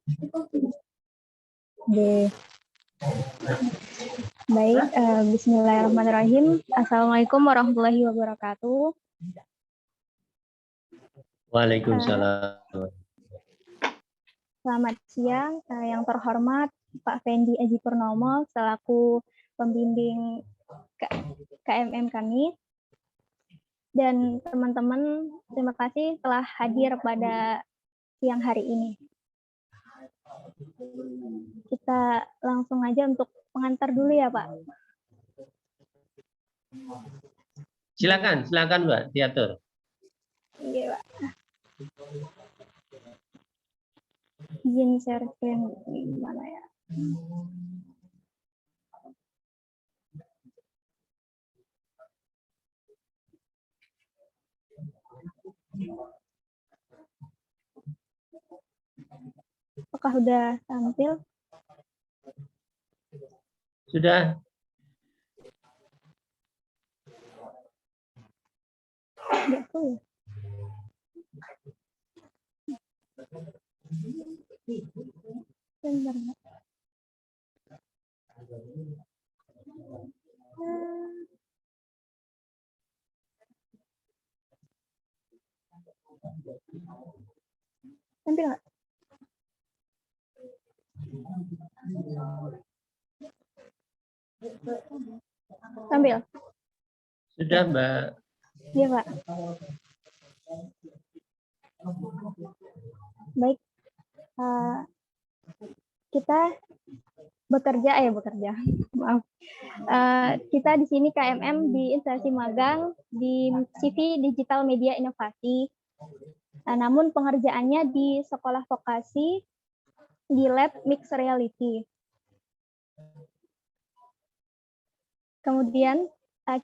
Oke. Baik, bismillahirrahmanirrahim. Assalamualaikum warahmatullahi wabarakatuh. Waalaikumsalam. Selamat siang, yang terhormat Pak Fendi Aji Purnomo selaku pembimbing KMM kami. Dan teman-teman, terima kasih telah hadir pada siang hari ini. Kita langsung aja untuk pengantar dulu ya, Pak. Silakan Mbak, diatur. Iya, Pak. Izin share screen gimana ya? Apakah sudah tampil? Sudah. Bentar, tampil nggak? Tampil. Sudah, Mbak. Iya, Pak. Baik. Kita bekerja. Maaf. Kita di sini KMM di instansi magang di CV Digital Media Inovasi. Namun pengerjaannya di sekolah vokasi di lab Mixed Reality. Kemudian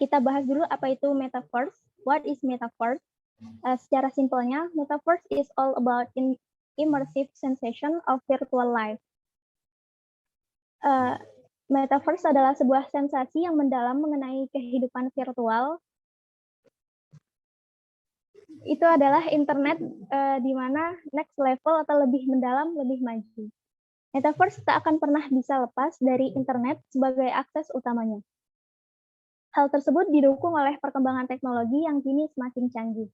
kita bahas dulu apa itu Metaverse. What is Metaverse? Secara simpelnya, Metaverse is all about immersive sensation of virtual life. Metaverse adalah sebuah sensasi yang mendalam mengenai kehidupan virtual. Itu adalah internet di mana next level atau lebih mendalam, lebih maju. Metaverse tak akan pernah bisa lepas dari internet sebagai akses utamanya. Hal tersebut didukung oleh perkembangan teknologi yang kini semakin canggih.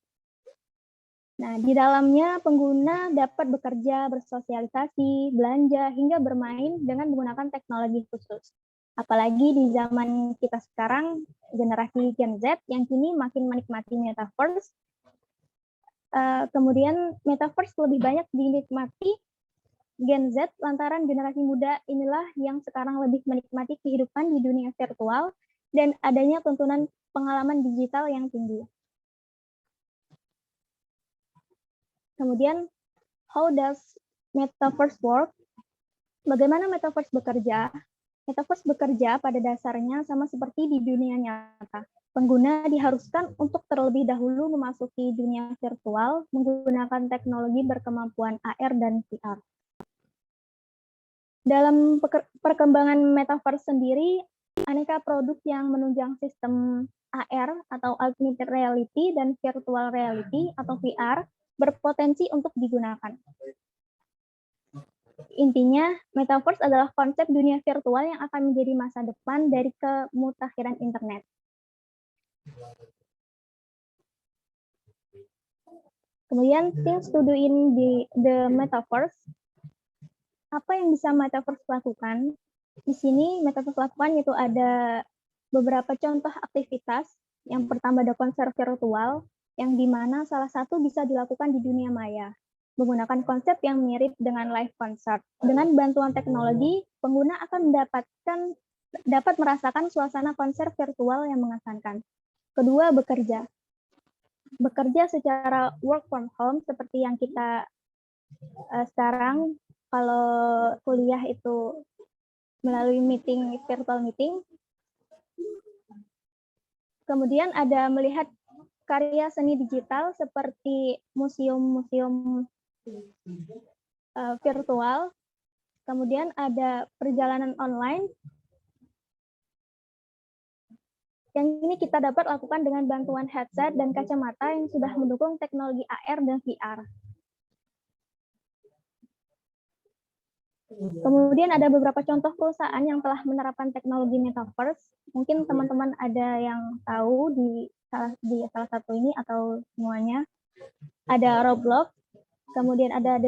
Nah, di dalamnya pengguna dapat bekerja, bersosialisasi, belanja, hingga bermain dengan menggunakan teknologi khusus. Apalagi di zaman kita sekarang, generasi Gen Z yang kini makin menikmati Metaverse. Kemudian Metaverse lebih banyak dinikmati Gen Z lantaran generasi muda inilah yang sekarang lebih menikmati kehidupan di dunia virtual dan adanya tuntunan pengalaman digital yang tinggi. Kemudian, how does Metaverse work? Bagaimana Metaverse bekerja? Metaverse bekerja pada dasarnya sama seperti di dunia nyata. Pengguna diharuskan untuk terlebih dahulu memasuki dunia virtual menggunakan teknologi berkemampuan AR dan VR. Dalam perkembangan Metaverse sendiri, aneka produk yang menunjang sistem AR atau Augmented Reality dan Virtual Reality atau VR berpotensi untuk digunakan. Intinya, Metaverse adalah konsep dunia virtual yang akan menjadi masa depan dari kemutakhiran internet. Kemudian, things to do in the Metaverse. Apa yang bisa Metaverse lakukan? Di sini Metaverse lakukan yaitu ada beberapa contoh aktivitas. Yang pertama ada konser virtual, yang dimana salah satu bisa dilakukan di dunia maya, menggunakan konsep yang mirip dengan live concert. Dengan bantuan teknologi, pengguna akan dapat merasakan suasana konser virtual yang mengesankan. Kedua, bekerja. Bekerja secara work from home seperti yang kita sekarang. Kalau kuliah itu melalui virtual meeting. Kemudian ada melihat karya seni digital seperti museum-museum virtual. Kemudian ada perjalanan online. Yang ini kita dapat lakukan dengan bantuan headset dan kacamata yang sudah mendukung teknologi AR dan VR. Kemudian ada beberapa contoh perusahaan yang telah menerapkan teknologi metaverse. Mungkin teman-teman ada yang tahu di salah satu ini atau semuanya. Ada Roblox, kemudian ada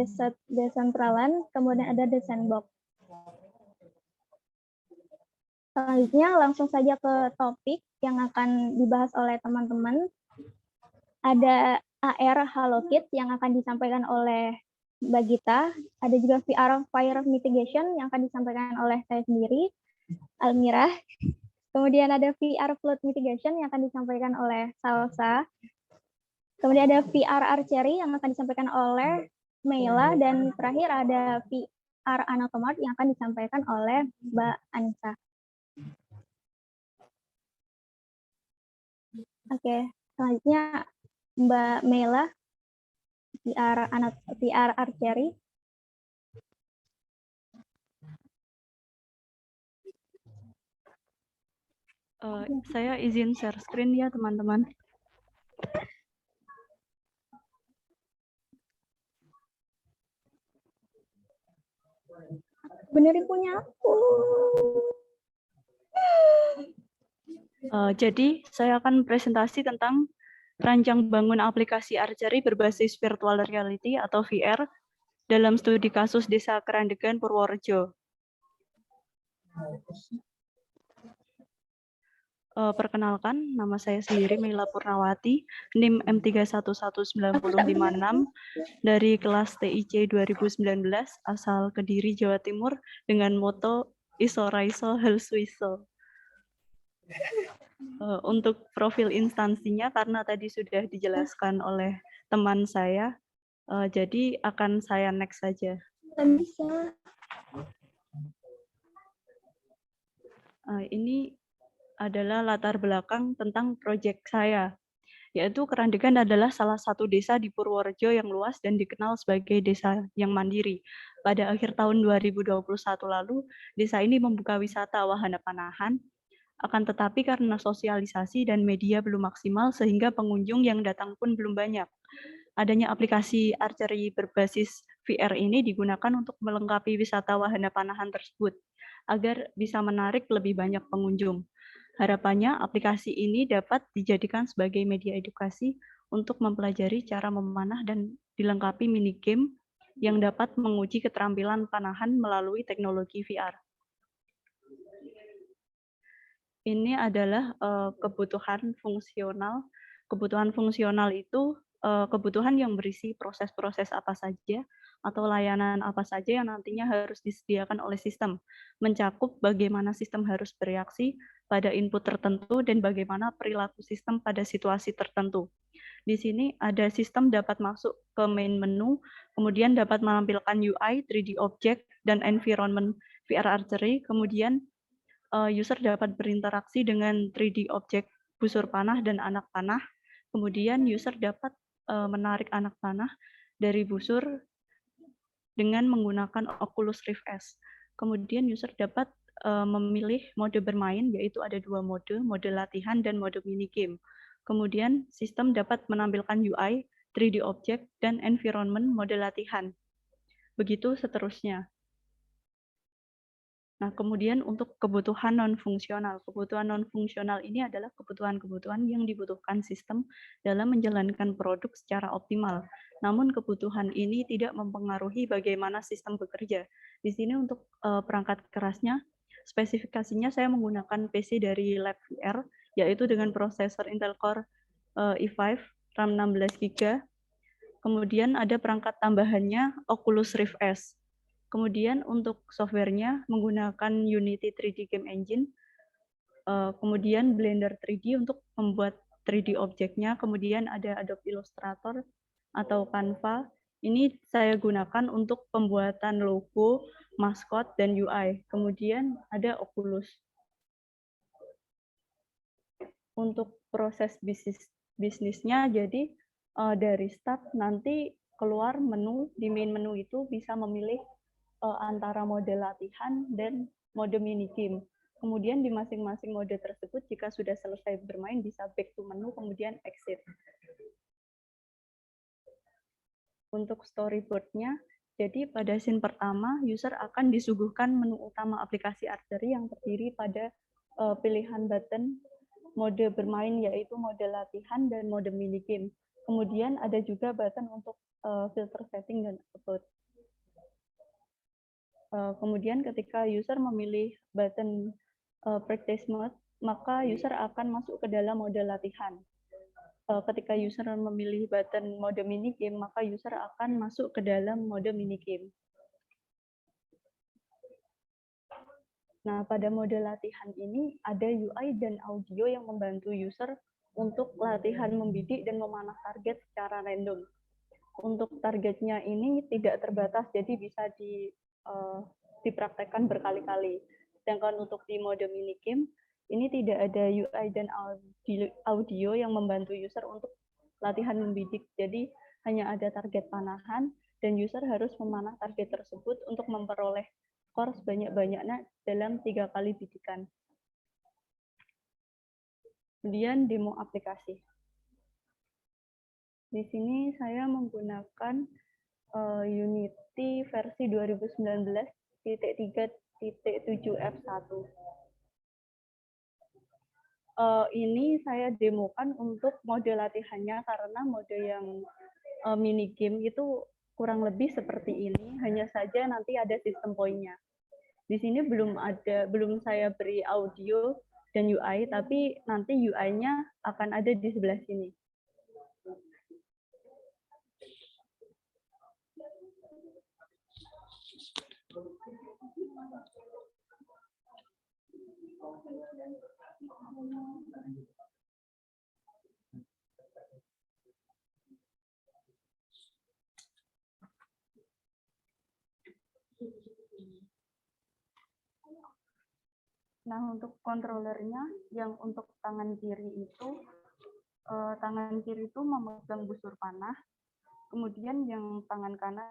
Decentraland, kemudian ada The Sandbox. Selanjutnya langsung saja ke topik yang akan dibahas oleh teman-teman. Ada AR HoloKit yang akan disampaikan oleh Mbak Gita. Ada juga VR Fire Mitigation yang akan disampaikan oleh saya sendiri, Almira. Kemudian ada VR Flood Mitigation yang akan disampaikan oleh Salsa. Kemudian ada VR Archery yang akan disampaikan oleh Meila. Dan terakhir ada VR Anatomart yang akan disampaikan oleh Mbak Anissa. Oke, selanjutnya Mbak Meila, VR Archery. Saya izin share screen ya, teman-teman. Benerin punya aku. Jadi, saya akan presentasi tentang rancang bangun aplikasi archery berbasis virtual reality atau VR dalam studi kasus Desa Kerandegan, Purworejo. Perkenalkan, nama saya sendiri Meila Purnawati, NIM M311956 dari kelas TIC 2019 asal Kediri, Jawa Timur dengan moto Iso Raiso Hal Suiso. Untuk profil instansinya karena tadi sudah dijelaskan oleh teman saya, jadi akan saya next saja. Bisa. Ini adalah latar belakang tentang proyek saya, yaitu Kerandegan adalah salah satu desa di Purworejo yang luas dan dikenal sebagai desa yang mandiri. Pada akhir tahun 2021 lalu, desa ini membuka wisata wahana panahan, akan tetapi karena sosialisasi dan media belum maksimal sehingga pengunjung yang datang pun belum banyak. Adanya aplikasi archery berbasis VR ini digunakan untuk melengkapi wisata wahana panahan tersebut, agar bisa menarik lebih banyak pengunjung. Harapannya aplikasi ini dapat dijadikan sebagai media edukasi untuk mempelajari cara memanah dan dilengkapi mini game yang dapat menguji keterampilan panahan melalui teknologi VR. Ini adalah kebutuhan fungsional. Kebutuhan fungsional itu kebutuhan yang berisi proses-proses apa saja atau layanan apa saja yang nantinya harus disediakan oleh sistem, mencakup bagaimana sistem harus bereaksi pada input tertentu dan bagaimana perilaku sistem pada situasi tertentu. Di sini ada sistem dapat masuk ke main menu, kemudian dapat menampilkan UI, 3D object, dan environment VR archery, kemudian user dapat berinteraksi dengan 3D object busur panah dan anak panah, kemudian user dapat menarik anak panah dari busur dengan menggunakan Oculus Rift S. Kemudian user dapat memilih mode bermain, yaitu ada dua mode latihan dan mode mini game. Kemudian sistem dapat menampilkan UI, 3D object, dan environment mode latihan. Begitu seterusnya. Nah, kemudian untuk kebutuhan non-fungsional. Kebutuhan non-fungsional ini adalah kebutuhan-kebutuhan yang dibutuhkan sistem dalam menjalankan produk secara optimal. Namun kebutuhan ini tidak mempengaruhi bagaimana sistem bekerja. Di sini untuk perangkat kerasnya, spesifikasinya saya menggunakan PC dari Lab VR, yaitu dengan prosesor Intel Core i5, RAM 16 GB. Kemudian ada perangkat tambahannya Oculus Rift S. Kemudian untuk softwarenya menggunakan Unity 3D Game Engine, kemudian Blender 3D untuk membuat 3D objeknya, kemudian ada Adobe Illustrator atau Canva. Ini saya gunakan untuk pembuatan logo, maskot, dan UI. Kemudian ada Oculus. Untuk proses bisnisnya, jadi dari start nanti keluar menu, di main menu itu bisa memilih antara mode latihan dan mode mini game. Kemudian di masing-masing mode tersebut, jika sudah selesai bermain, bisa back to menu, kemudian exit. Untuk storyboard-nya, Jadi pada scene pertama, user akan disuguhkan menu utama aplikasi Archery yang terdiri pada pilihan button mode bermain, yaitu mode latihan dan mode minigame. Kemudian ada juga button untuk filter setting dan upload. Kemudian ketika user memilih button practice mode, maka user akan masuk ke dalam mode latihan. Ketika user memilih button mode minigame, maka user akan masuk ke dalam mode minigame. Nah, pada mode latihan ini ada UI dan audio yang membantu user untuk latihan membidik dan memanah target secara random. Untuk targetnya ini tidak terbatas, jadi bisa dipraktekkan berkali-kali. Sedangkan untuk di mode minigame, ini tidak ada UI dan audio yang membantu user untuk latihan membidik. Jadi hanya ada target panahan dan user harus memanah target tersebut untuk memperoleh skor sebanyak-banyaknya dalam 3 kali bidikan. Kemudian demo aplikasi. Di sini saya menggunakan Unity versi 2019.3.7F1. Ini saya demokan untuk mode latihannya karena mode yang minigame itu kurang lebih seperti ini, hanya saja nanti ada sistem poinnya. Di sini belum saya beri audio dan UI, tapi nanti UI-nya akan ada di sebelah sini. Nah, untuk kontrolernya, yang untuk tangan kiri itu memegang busur panah, kemudian yang tangan kanan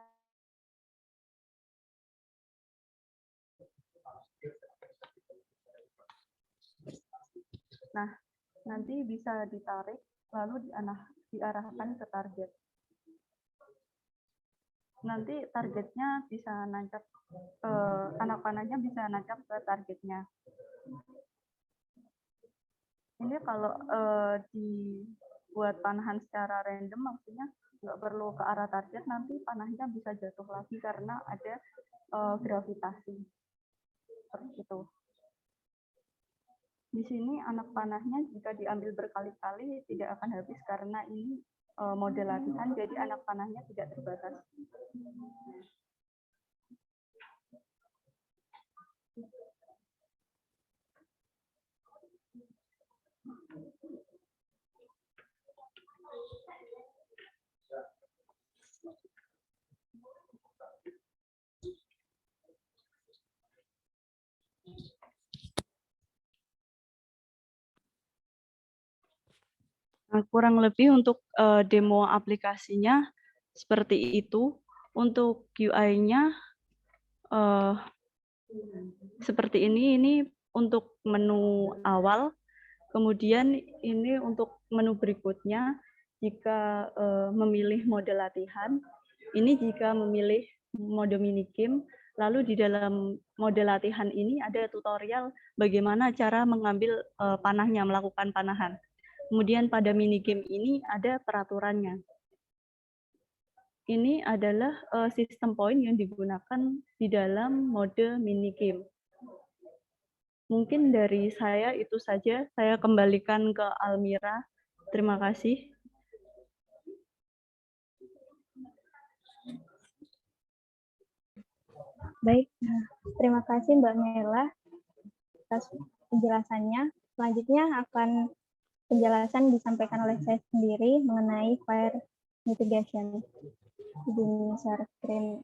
nanti bisa ditarik lalu diarahkan ke target. Nanti targetnya bisa nancap, anak panahnya bisa nancap ke targetnya. Ini kalau dibuat panahan secara random, maksudnya nggak perlu ke arah target, nanti panahnya bisa jatuh lagi karena ada gravitasi. Seperti itu. Di sini anak panahnya jika diambil berkali-kali tidak akan habis karena ini mode latihan, jadi anak panahnya tidak terbatas. Nah, kurang lebih untuk demo aplikasinya seperti itu. Untuk UI-nya seperti ini untuk menu awal. Kemudian ini untuk menu berikutnya, jika memilih mode latihan, ini jika memilih mode minigame, lalu di dalam mode latihan ini ada tutorial bagaimana cara mengambil panahnya, melakukan panahan. Kemudian pada minigame ini ada peraturannya. Ini adalah sistem poin yang digunakan di dalam mode minigame. Mungkin dari saya itu saja. Saya kembalikan ke Almira. Terima kasih. Baik, terima kasih Mbak Mela atas penjelasannya. Selanjutnya akan penjelasan disampaikan oleh saya sendiri mengenai fire mitigation. Izin share screen.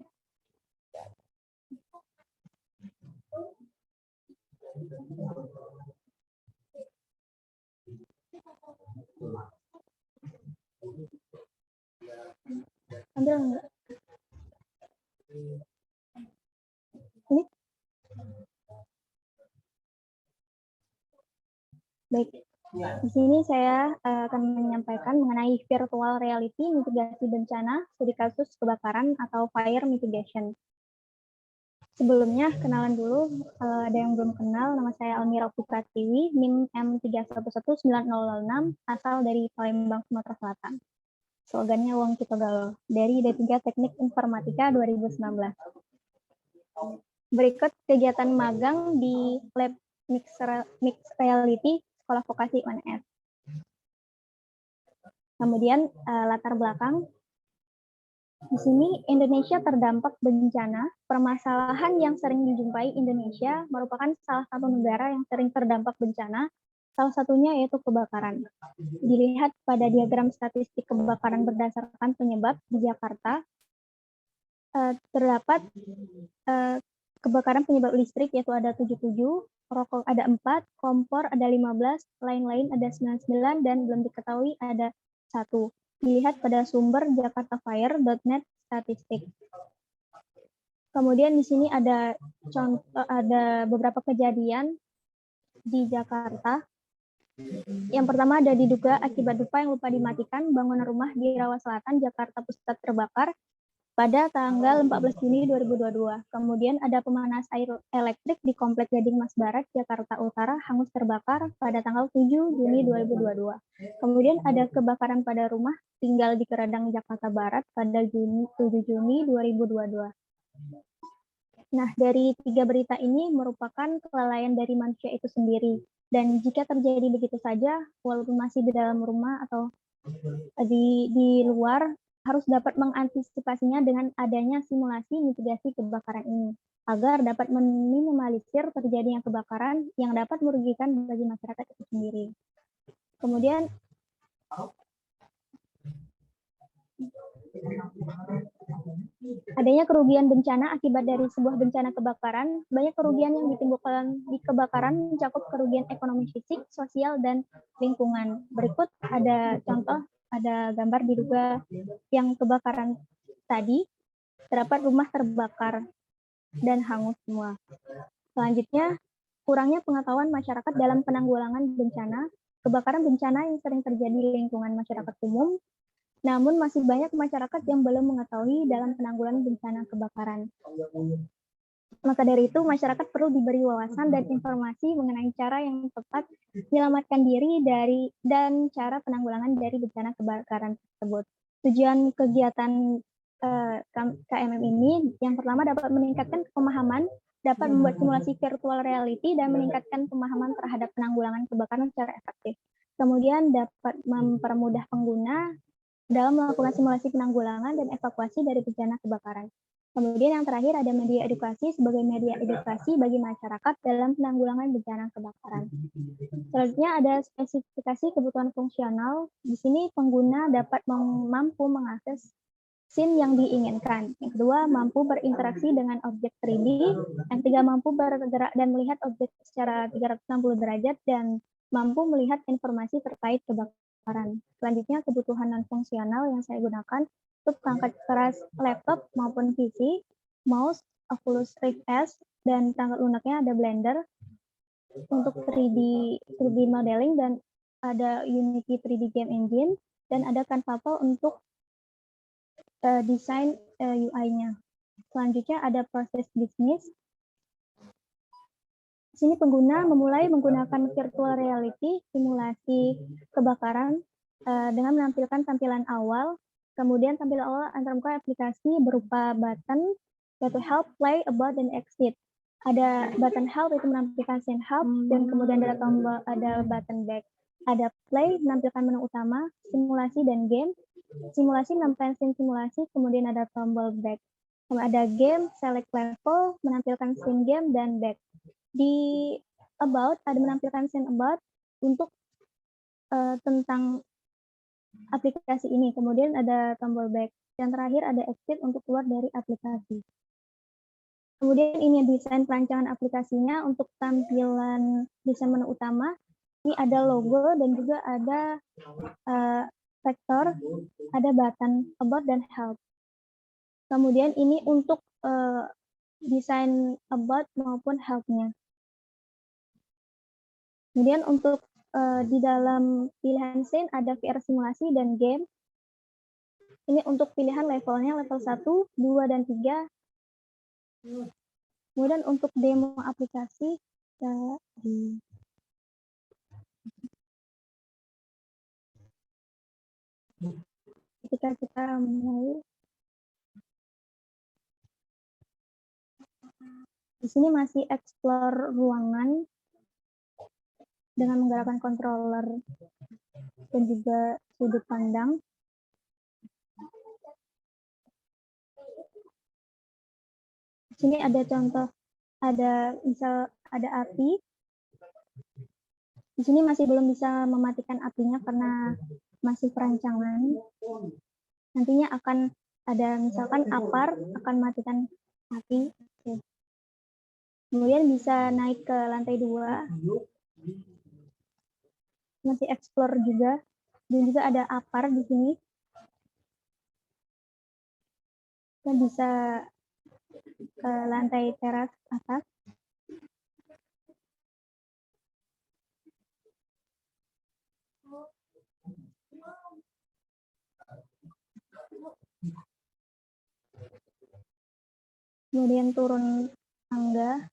Ambil enggak? Ini? Baik. Di sini saya akan menyampaikan mengenai virtual reality mitigasi bencana studi kasus kebakaran atau fire mitigation. Sebelumnya, kenalan dulu, kalau ada yang belum kenal, nama saya Almira Pupratiwi, NIM M311906, asal dari Palembang, Sumatera Selatan. Slogannya Wong Kita Galuh, dari D3 Teknik Informatika 2019. Berikut kegiatan magang di Lab Mixed Reality Sekolah Vokasi UNS. Kemudian latar belakang, di sini Indonesia terdampak bencana. Permasalahan yang sering dijumpai Indonesia merupakan salah satu negara yang sering terdampak bencana. Salah satunya yaitu kebakaran. Dilihat pada diagram statistik kebakaran berdasarkan penyebab di Jakarta, terdapat kebakaran penyebab listrik yaitu ada 77, rokok ada 4, kompor ada 15, lain-lain ada 99, dan belum diketahui ada 1. Dilihat pada sumber jakartafire.net statistik. Kemudian di sini ada beberapa kejadian di Jakarta. Yang pertama ada diduga akibat dupa yang lupa dimatikan, bangunan rumah di Rawa Selatan, Jakarta Pusat terbakar pada tanggal 14 Juni 2022. Kemudian ada pemanas air elektrik di Komplek Gading Mas Barat, Jakarta Utara, hangus terbakar pada tanggal 7 Juni 2022. Kemudian ada kebakaran pada rumah tinggal di Keradang, Jakarta Barat pada 7 Juni 2022. Nah, dari 3 berita ini merupakan kelalaian dari manusia itu sendiri. Dan jika terjadi begitu saja, walaupun masih di dalam rumah atau di luar, harus dapat mengantisipasinya dengan adanya simulasi mitigasi kebakaran ini, agar dapat meminimalisir terjadinya kebakaran yang dapat merugikan bagi masyarakat itu sendiri. Kemudian, adanya kerugian bencana akibat dari sebuah bencana kebakaran. Banyak kerugian yang ditimbulkan di kebakaran mencakup kerugian ekonomi fisik, sosial, dan lingkungan. Berikut ada contoh, ada gambar diduga yang kebakaran tadi, terdapat rumah terbakar dan hangus semua. Selanjutnya, kurangnya pengetahuan masyarakat dalam penanggulangan bencana. Kebakaran bencana yang sering terjadi di lingkungan masyarakat umum, namun masih banyak masyarakat yang belum mengetahui dalam penanggulangan bencana kebakaran. Maka dari itu, masyarakat perlu diberi wawasan dan informasi mengenai cara yang tepat menyelamatkan diri dari dan cara penanggulangan dari bencana kebakaran tersebut. Tujuan kegiatan KMM ini, yang pertama dapat meningkatkan pemahaman, dapat membuat simulasi virtual reality, dan meningkatkan pemahaman terhadap penanggulangan kebakaran secara efektif. Kemudian dapat mempermudah pengguna dalam melakukan simulasi penanggulangan dan evakuasi dari bencana kebakaran. Kemudian yang terakhir ada media edukasi sebagai media edukasi bagi masyarakat dalam penanggulangan bencana kebakaran. Selanjutnya ada spesifikasi kebutuhan fungsional. Di sini pengguna dapat mampu mengakses scene yang diinginkan. Yang kedua, mampu berinteraksi dengan objek 3D. Yang ketiga, mampu bergerak dan melihat objek secara 360 derajat dan mampu melihat informasi terkait kebakaran. Selanjutnya, kebutuhan non-fungsional yang saya gunakan untuk perangkat keras laptop maupun PC, mouse, Oculus Rift S, dan perangkat lunaknya ada Blender untuk 3D modeling, dan ada Unity 3D Game Engine, dan ada Canva Pro untuk desain UI-nya. Selanjutnya ada proses bisnis. Di sini pengguna memulai menggunakan virtual reality simulasi kebakaran dengan menampilkan tampilan awal. Kemudian tampilan awal antara muka aplikasi berupa button yaitu help, play, about, dan exit. Ada button help itu menampilkan scene help, dan kemudian ada tombol, ada button back. Ada play menampilkan menu utama, simulasi, dan game. Simulasi menampilkan scene simulasi, kemudian ada tombol back. Kemudian ada game, select level, menampilkan scene game, dan back. Di about ada menampilkan scene about untuk tentang aplikasi ini. Kemudian ada tombol back. Yang terakhir ada exit untuk keluar dari aplikasi. Kemudian ini desain perancangan aplikasinya. Untuk tampilan desain menu utama, ini ada logo dan juga ada vektor, ada button about dan help. Kemudian ini untuk desain about maupun help-nya. Kemudian untuk Di dalam pilihan scene ada VR simulasi dan game. Ini untuk pilihan levelnya level 1, 2, dan 3. Kemudian untuk demo aplikasi, ketika kita mulai, di sini masih explore ruangan dengan menggerakkan controller dan juga sudut pandang. Di sini ada contoh, misal ada api. Di sini masih belum bisa mematikan apinya karena masih perancangan. Nantinya akan ada misalkan APAR akan matikan api. Kemudian bisa naik ke lantai 2. Masih explore juga. Dan juga ada APAR di sini. Kita bisa ke lantai teras atas. Kemudian turun tangga.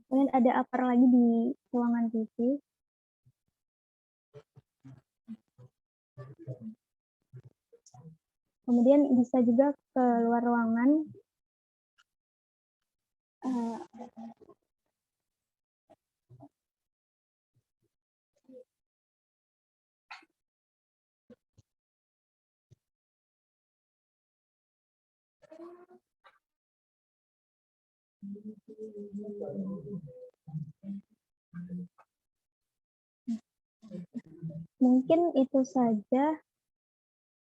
Kemudian ada APAR lagi di ruangan TV. Kemudian bisa juga ke luar ruangan. Mungkin itu saja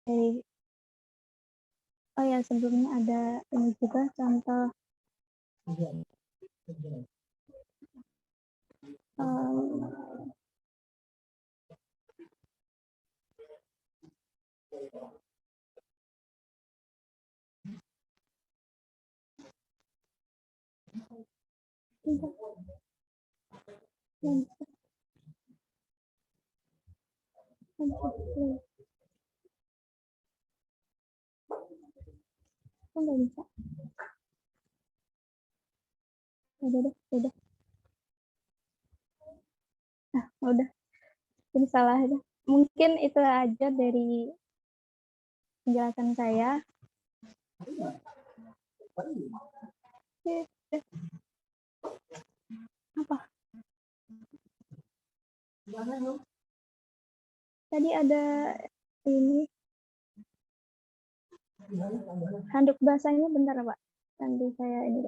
dari, oh ya, sebelumnya ada ini juga contoh nggak bisa. Udah. Nah, udah. Ini salah aja. Mungkin itu aja dari penjelasan saya. Apa? Tadi ada ini. Handuk basahnya bentar, Pak. Nanti saya ini.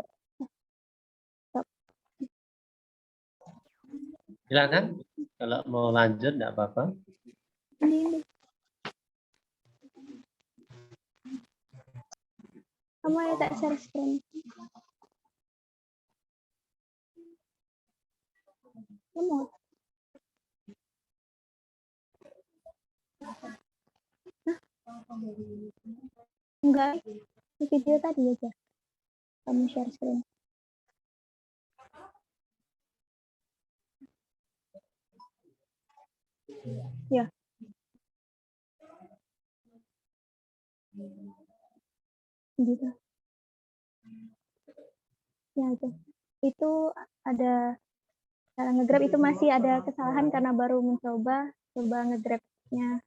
Stop. Silakan. Kalau mau lanjut, enggak apa-apa. Ini. Kamu ya tak share screen. Kamu. Enggak, di video tadi aja. Kamu share screen. Ya. Gitu. Ya, itu ada cara nge-grab, itu masih ada kesalahan karena baru coba nge-grabnya.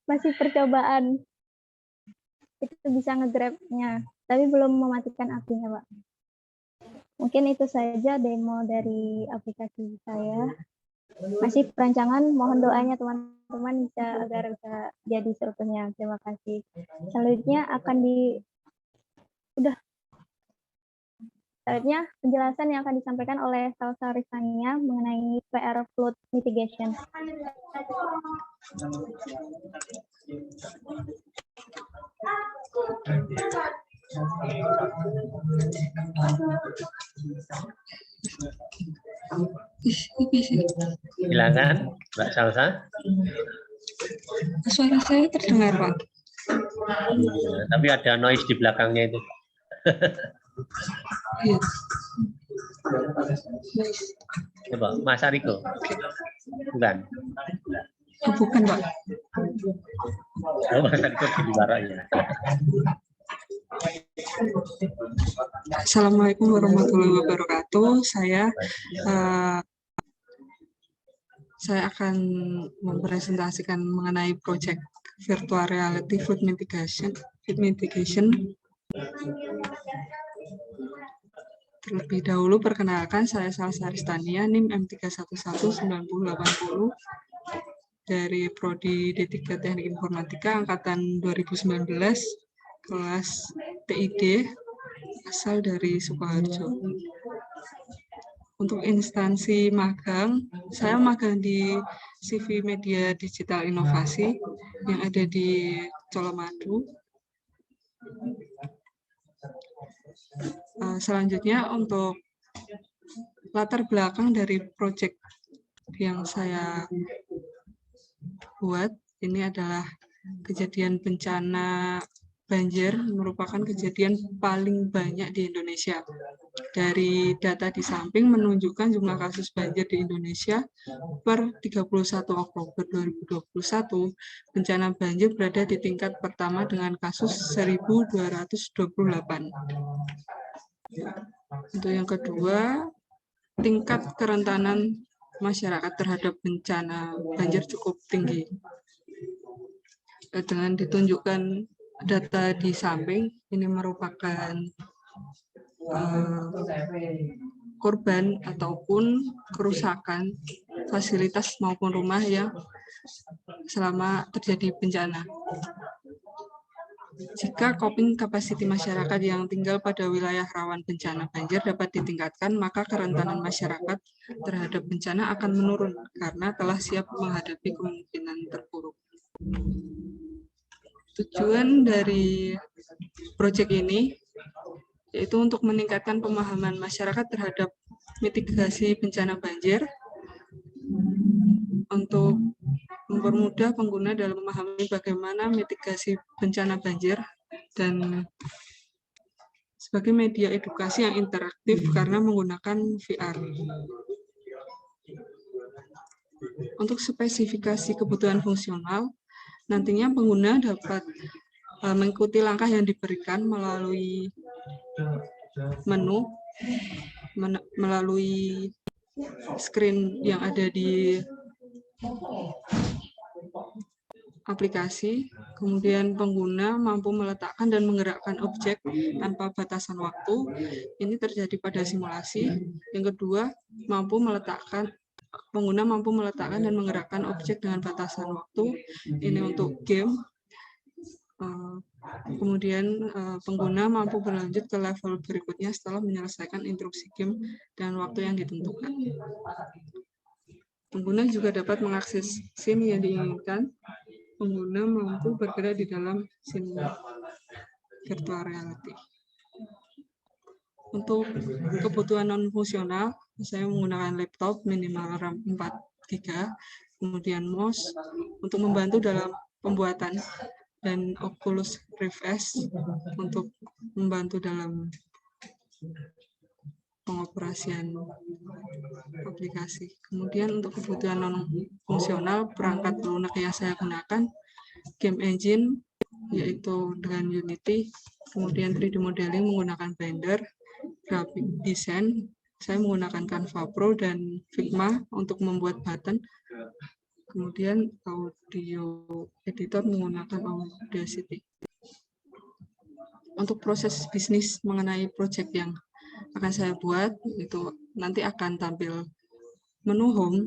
Masih percobaan. Itu bisa nge-grabnya, tapi belum mematikan apinya, Pak. Mungkin itu saja demo dari aplikasi saya. masih perancangan, mohon doanya teman-teman agar bisa jadi seutuhnya. Terima kasih. Selanjutnya selanjutnya penjelasan yang akan disampaikan oleh Salsa Rizania mengenai PR flood mitigation. Silakan, Mbak Salsa. Suara saya terdengar, Pak. Tapi ada noise di belakangnya itu. Iya. Coba, Mas Ariko. Bukan. Oh, bukan, Pak. Oh, Mas Ariko di luar ya. Assalamualaikum warahmatullahi wabarakatuh. Saya akan mempresentasikan mengenai proyek virtual reality flood mitigation. Terlebih dahulu perkenalkan, saya Salsa Rizania, NIM M3119080 dari Prodi D3 Teknik Informatika angkatan 2019, kelas TID, asal dari Sukoharjo. Untuk instansi magang, saya magang di CV Media Digital Inovasi yang ada di Colomadu. Selanjutnya untuk latar belakang dari proyek yang saya buat, ini adalah kejadian bencana banjir, merupakan kejadian paling banyak di Indonesia. Dari data di samping menunjukkan jumlah kasus banjir di Indonesia per 31 Oktober 2021, bencana banjir berada di tingkat pertama dengan kasus 1.228. Untuk yang kedua, tingkat kerentanan masyarakat terhadap bencana banjir cukup tinggi. Dengan ditunjukkan data di samping, ini merupakan korban ataupun kerusakan fasilitas maupun rumah yang selama terjadi bencana. Jika coping capacity masyarakat yang tinggal pada wilayah rawan bencana banjir dapat ditingkatkan, maka kerentanan masyarakat terhadap bencana akan menurun karena telah siap menghadapi kemungkinan terburuk. Tujuan dari proyek ini yaitu untuk meningkatkan pemahaman masyarakat terhadap mitigasi bencana banjir, untuk mempermudah pengguna dalam memahami bagaimana mitigasi bencana banjir, dan sebagai media edukasi yang interaktif karena menggunakan VR. Untuk spesifikasi kebutuhan fungsional, nantinya pengguna dapat mengikuti langkah yang diberikan melalui menu, melalui screen yang ada di aplikasi. Kemudian pengguna mampu meletakkan dan menggerakkan objek tanpa batasan waktu. Ini terjadi pada simulasi. Yang kedua, pengguna mampu meletakkan dan menggerakkan objek dengan batasan waktu. Ini untuk game. Kemudian pengguna mampu berlanjut ke level berikutnya setelah menyelesaikan instruksi game dan waktu yang ditentukan. Pengguna juga dapat mengakses scene yang diinginkan. Pengguna mampu bergerak di dalam scene virtual reality. Untuk kebutuhan non-fungsional, saya menggunakan laptop minimal RAM 4 GB, kemudian mouse untuk membantu dalam pembuatan, dan Oculus Rift S untuk membantu dalam pengoperasian aplikasi. Kemudian untuk kebutuhan non-fungsional, perangkat lunak yang saya gunakan game engine, yaitu dengan Unity, kemudian 3D modeling menggunakan Blender, graphic design, saya menggunakan Canva Pro dan Figma untuk membuat button, kemudian audio editor menggunakan Audacity. Untuk proses bisnis mengenai proyek yang akan saya buat, itu nanti akan tampil menu home,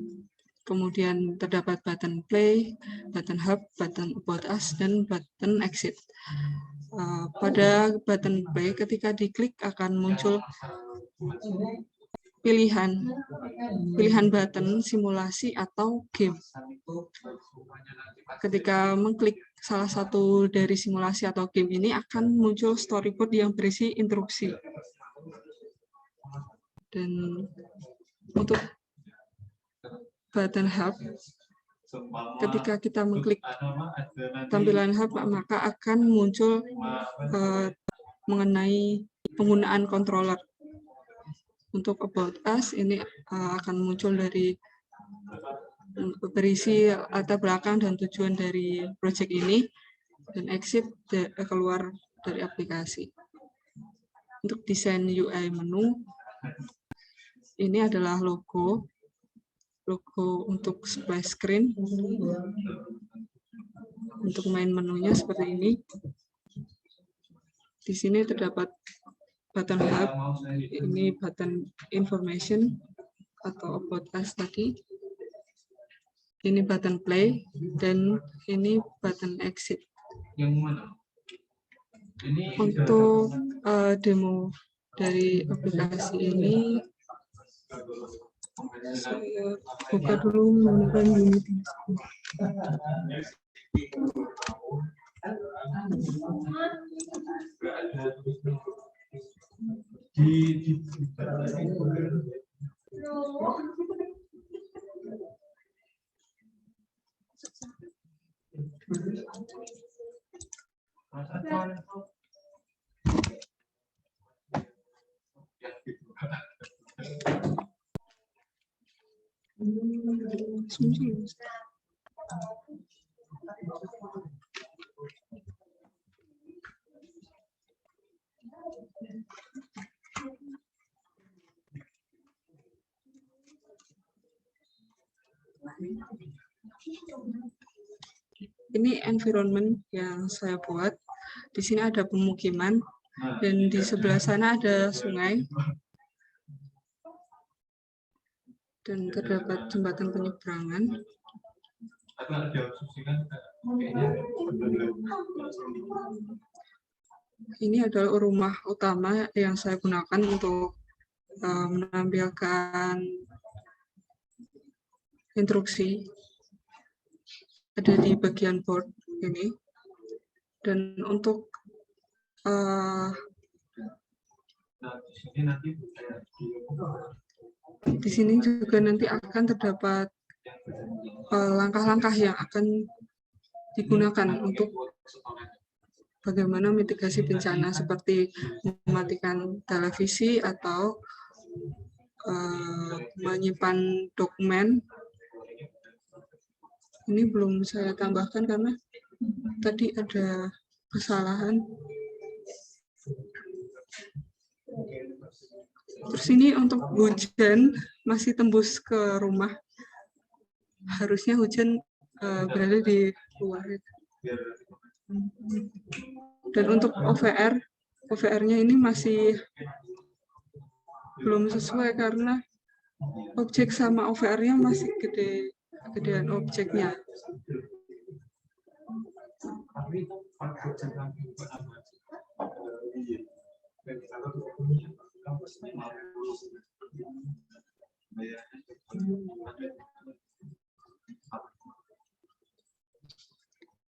Kemudian terdapat button play, button hub, button about us, dan button exit. Pada button play, ketika diklik akan muncul pilihan button simulasi atau game. Ketika mengklik salah satu dari simulasi atau game ini akan muncul storyboard yang berisi instruksi. Dan untuk button hub, ketika kita mengklik tampilan hub, maka akan muncul mengenai penggunaan controller. Untuk about us, ini akan muncul dari berisi latar belakang dan tujuan dari project ini, dan exit keluar dari aplikasi. Untuk desain UI menu, ini adalah logo untuk splash screen. Untuk main menunya seperti ini. Di sini terdapat button hub, ini button information atau about us tadi. Ini button play, dan ini button exit. Untuk demo dari aplikasi ini, saya buka dulu menggunakan Unity. Ini environment yang saya buat. Di sini ada pemukiman, dan di sebelah sana ada sungai. Dan terdapat jembatan penyeberangan. Ini adalah rumah utama yang saya gunakan untuk menampilkan instruksi. Ada di bagian board ini. Dan untuk di sini juga nanti akan terdapat langkah-langkah yang akan digunakan untuk bagaimana mitigasi bencana, seperti mematikan televisi atau menyimpan dokumen. Ini belum saya tambahkan karena tadi ada kesalahan. Terus ini untuk hujan masih tembus ke rumah. Harusnya hujan berada di luar. Dan untuk OVR-nya ini masih belum sesuai karena objek sama OVR-nya masih gedean objeknya.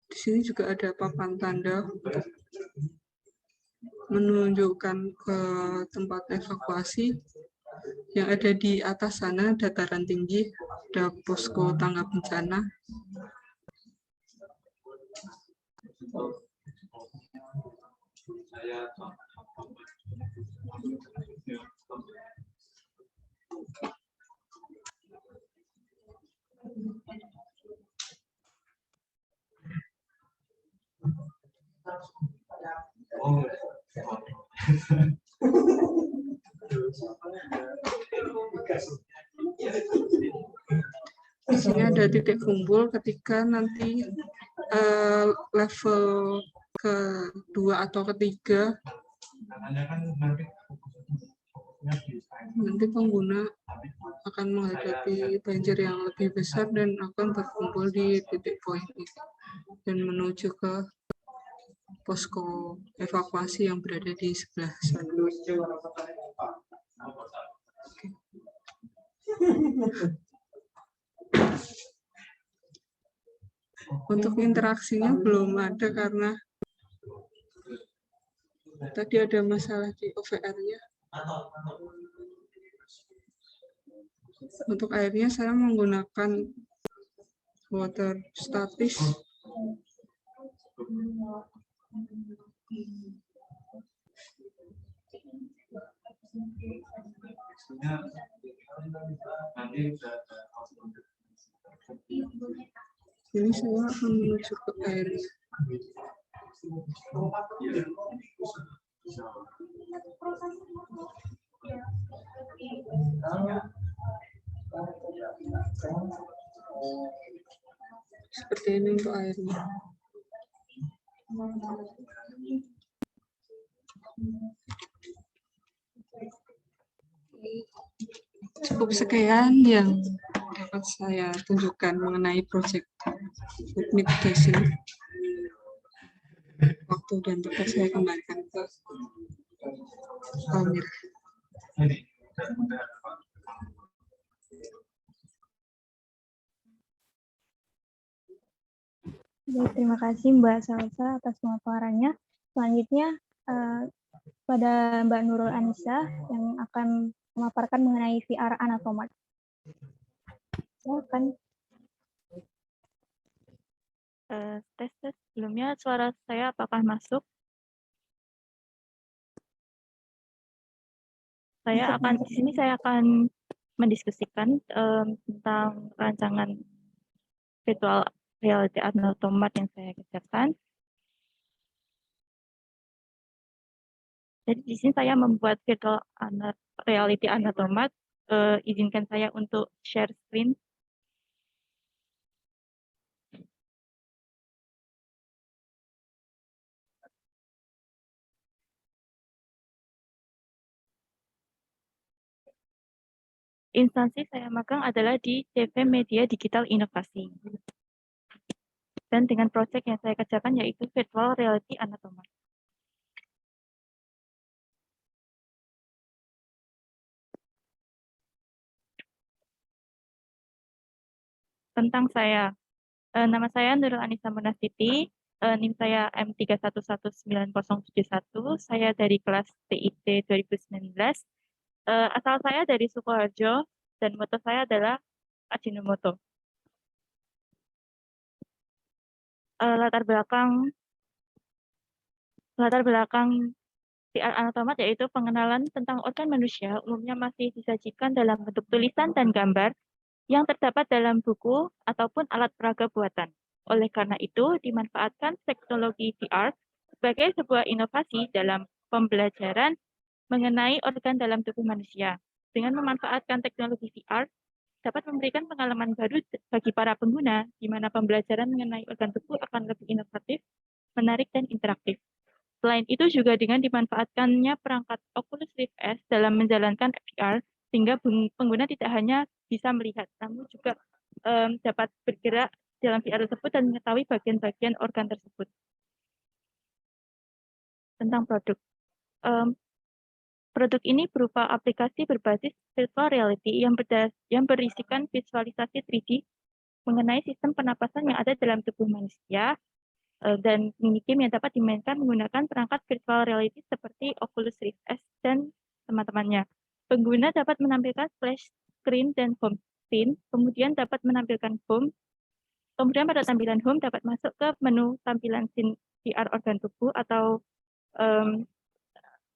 Di sini juga ada papan tanda menunjukkan ke tempat evakuasi yang ada di atas sana, dataran tinggi, ada posko tanggap bencana. Di sini ada titik kumpul ketika nanti level kedua atau ketiga nanti pengguna akan menghadapi banjir yang lebih besar dan akan berkumpul di titik poin ini dan menuju ke posko evakuasi yang berada di sebelah sana. Untuk interaksinya belum ada karena tadi ada masalah di OVR-nya. Untuk airnya saya menggunakan water statis. Ini saya akan menuju ke airnya. Seperti ini untuk airnya. Cukup sekian yang dapat saya tunjukkan mengenai proyek food mitigation. Waktu dan tempat saya kembalikan ke Almir. Baik, terima kasih Mbak Salsa atas pemaparannya. Selanjutnya pada Mbak Nurul Anissa yang akan memaparkan mengenai VR Anatomat. Silakan. Tes sebelumnya suara saya apakah masuk? Di sini saya akan mendiskusikan tentang rancangan virtual reality Anatomat yang saya kerjakan. Jadi di sini saya membuat virtual reality Anatomat. Izinkan saya untuk share screen. Instansi saya magang adalah di CV Media Digital Inovasi. Dan dengan proyek yang saya kerjakan yaitu Virtual Reality Anatomat. Tentang saya, nama saya Nurul Anissa Munasiti, NIM saya M31190071, saya dari kelas TIT 2019. Asal saya dari Sukoharjo dan moto saya adalah Ajinomoto. Latar belakang VR Anatomat yaitu pengenalan tentang organ manusia umumnya masih disajikan dalam bentuk tulisan dan gambar yang terdapat dalam buku ataupun alat peraga buatan. Oleh karena itu, dimanfaatkan teknologi VR sebagai sebuah inovasi dalam pembelajaran mengenai organ dalam tubuh manusia. Dengan memanfaatkan teknologi VR, dapat memberikan pengalaman baru bagi para pengguna, di mana pembelajaran mengenai organ tubuh akan lebih inovatif, menarik, dan interaktif. Selain itu juga dengan dimanfaatkannya perangkat Oculus Rift S dalam menjalankan VR, sehingga pengguna tidak hanya bisa melihat, namun juga dapat bergerak dalam VR tersebut dan mengetahui bagian-bagian organ tersebut. Tentang produk. Produk ini berupa aplikasi berbasis virtual reality yang berisikan visualisasi 3D mengenai sistem pernapasan yang ada dalam tubuh manusia dan minigame yang dapat dimainkan menggunakan perangkat virtual reality seperti Oculus Rift S dan teman-temannya. Pengguna dapat menampilkan splash screen dan home screen, kemudian dapat menampilkan home, kemudian pada tampilan home dapat masuk ke menu tampilan scene VR organ tubuh atau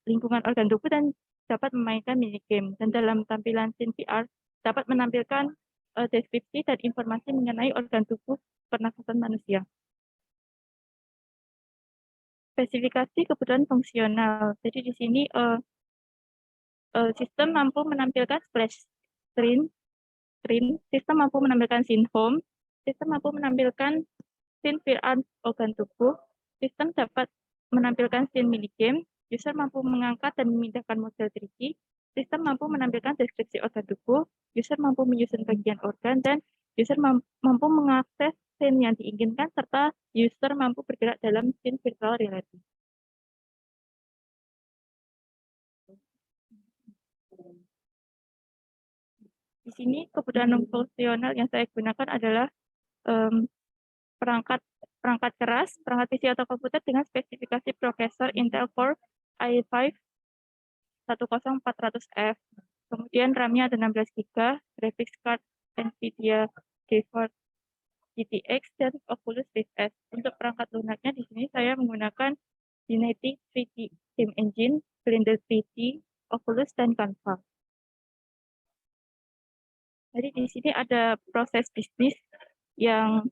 lingkungan organ tubuh dan dapat memainkan minigame. Dan dalam tampilan scene VR dapat menampilkan deskripsi dan informasi mengenai organ tubuh pernafasan manusia. Spesifikasi kebutuhan fungsional. Jadi di sini sistem mampu menampilkan splash screen, sistem mampu menampilkan scene home, sistem mampu menampilkan scene VR organ tubuh, sistem dapat menampilkan scene minigame, user mampu mengangkat dan memindahkan model 3D, sistem mampu menampilkan deskripsi organ tubuh, user mampu menyusun bagian organ, dan user mampu mengakses scene yang diinginkan, serta user mampu bergerak dalam scene virtual reality. Di sini kebutuhan non-fungsional yang saya gunakan adalah perangkat keras, perangkat PC atau komputer dengan spesifikasi prosesor Intel Core i5 10400F. Kemudian RAM-nya ada 16 GB, graphics card NVIDIA GeForce GTX dan Oculus Rift S. Untuk perangkat lunaknya di sini saya menggunakan Unity 3D Game Engine, Blender 3D, Oculus, dan Canva. Jadi di sini ada proses bisnis yang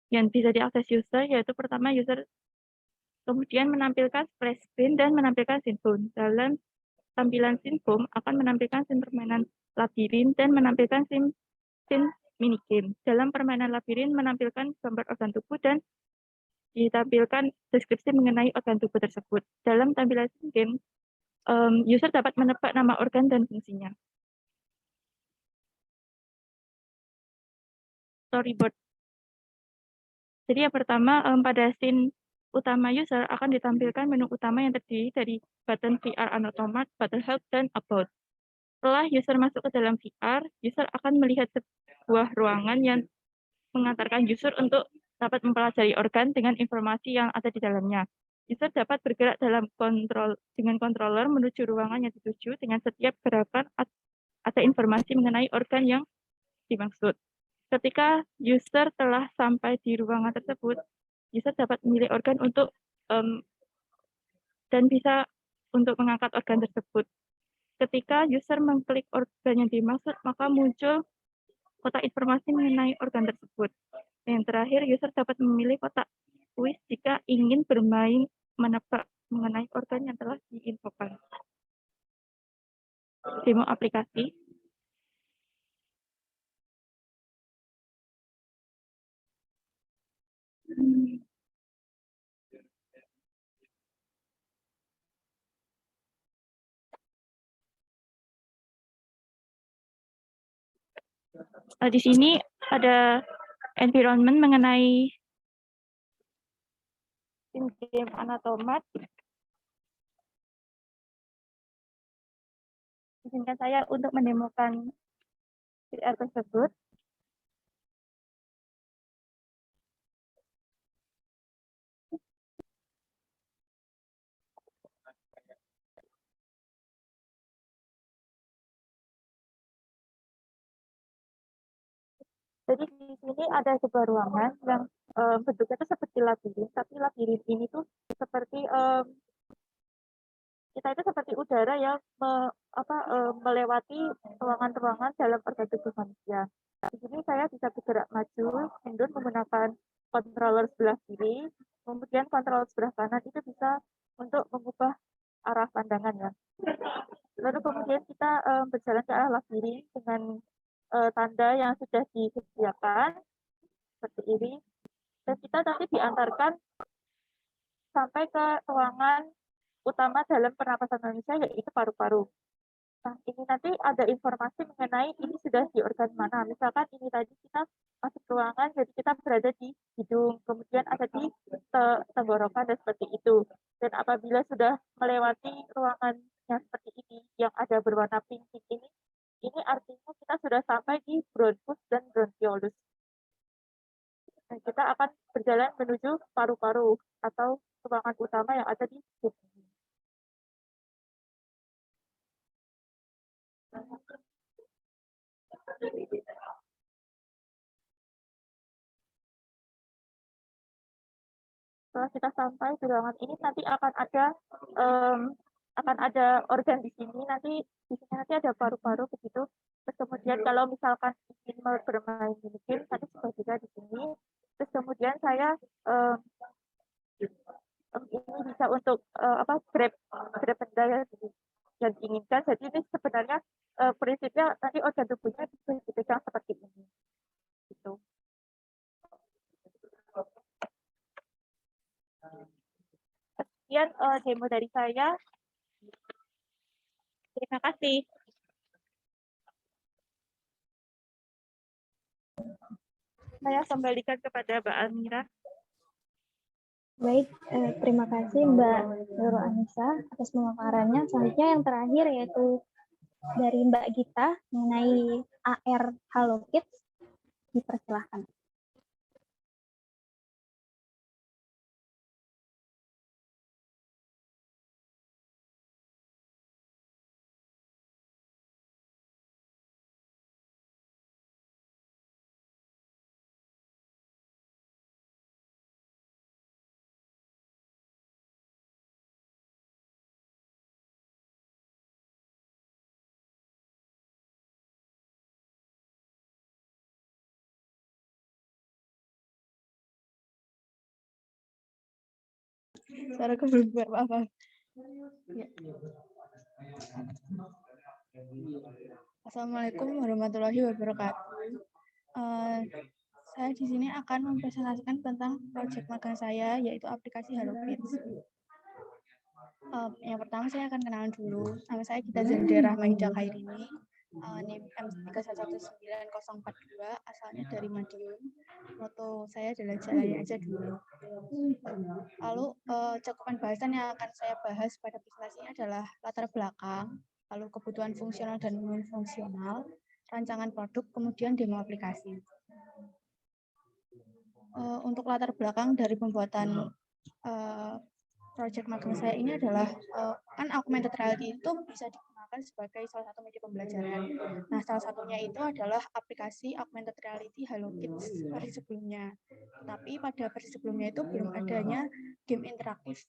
bisa diakses user, yaitu pertama user kemudian menampilkan splash screen dan menampilkan scene bound. Dalam tampilan scene bound akan menampilkan scene permainan labirin dan menampilkan scene minigame. Dalam permainan labirin menampilkan gambar organ tubuh dan ditampilkan deskripsi mengenai organ tubuh tersebut. Dalam tampilan scene game, user dapat menebak nama organ dan fungsinya. Storyboard. Jadi yang pertama, pada scene utama user akan ditampilkan menu utama yang terdiri dari button VR Automat, button Help, dan About. Setelah user masuk ke dalam VR, user akan melihat sebuah ruangan yang mengantarkan user untuk dapat mempelajari organ dengan informasi yang ada di dalamnya. User dapat bergerak dengan controller menuju ruangan yang dituju. Dengan setiap gerakan ada informasi mengenai organ yang dimaksud. Ketika user telah sampai di ruangan tersebut, user dapat memilih organ dan bisa untuk mengangkat organ tersebut. Ketika user mengklik organ yang dimaksud, maka muncul kotak informasi mengenai organ tersebut. Yang terakhir, user dapat memilih kotak kuis jika ingin bermain menebak mengenai organ yang telah diinfokan. Demo aplikasi. Di sini ada environment mengenai game Anatomat. Izinkan saya untuk mendemokan VR tersebut. Jadi di sini ada sebuah ruangan yang bentuknya itu seperti labirin, tapi labirin ini tuh seperti kita itu seperti udara yang melewati ruangan-ruangan dalam organ tubuh manusia. Di sini saya bisa bergerak maju, mundur menggunakan controller sebelah kiri, kemudian controller sebelah kanan itu bisa untuk mengubah arah pandangan ya. Lalu kemudian kita berjalan ke arah labirin dengan tanda yang sudah disediakan seperti ini, dan kita nanti diantarkan sampai ke ruangan utama dalam pernapasan manusia, yaitu paru-paru. Nah, ini nanti ada informasi mengenai ini sudah di organ mana. Misalkan ini tadi kita masuk ruangan, jadi kita berada di hidung, kemudian ada di tenggorokan dan seperti itu. Dan apabila sudah melewati ruangan yang seperti ini, yang ada berwarna pink ini artinya kita sudah sampai di bronchus dan bronchiolus. Dan kita akan berjalan menuju paru-paru atau ruangan utama yang ada di hidung. Setelah kita sampai di ruangan ini, nanti akan ada organ di sini. Nanti di sini nanti ada paru-paru begitu. Terus kemudian kalau misalkan ingin bermain game, nanti juga di sini. Terus kemudian saya ini bisa untuk grab benda yang diinginkan. Jadi ini sebenarnya prinsipnya nanti organ tubuhnya bisa dipegang seperti ini. Gitu. Sekian demo dari saya. Terima kasih. Saya kembalikan kepada Mbak Almira. Baik, terima kasih Mbak Nurul Anissa atas pemaparannya. Selanjutnya yang terakhir yaitu dari Mbak Gita mengenai AR Halo Kids. Dipersilahkan. Suaraku belum keluar, apa-apa. Ya. Assalamualaikum warahmatullahi wabarakatuh. Saya di sini akan mempresentasikan tentang proyek magang saya, yaitu aplikasi Halo Kids. Yang pertama saya akan kenalan dulu. Nama saya Gita Zendera Maida Khairini. NIM M319042, asalnya dari Madiun. Moto saya adalah jalani aja dulu. Lalu cakupan bahasan yang akan saya bahas pada presentasi ini adalah latar belakang, lalu kebutuhan fungsional dan non fungsional, rancangan produk, kemudian demo aplikasi. Untuk latar belakang dari pembuatan proyek magang saya ini adalah kan augmented reality itu bisa digunakan sebagai salah satu media pembelajaran. Nah, salah satunya itu adalah aplikasi augmented reality Halo Kids versi sebelumnya. Tapi pada versi sebelumnya itu belum adanya game interaktif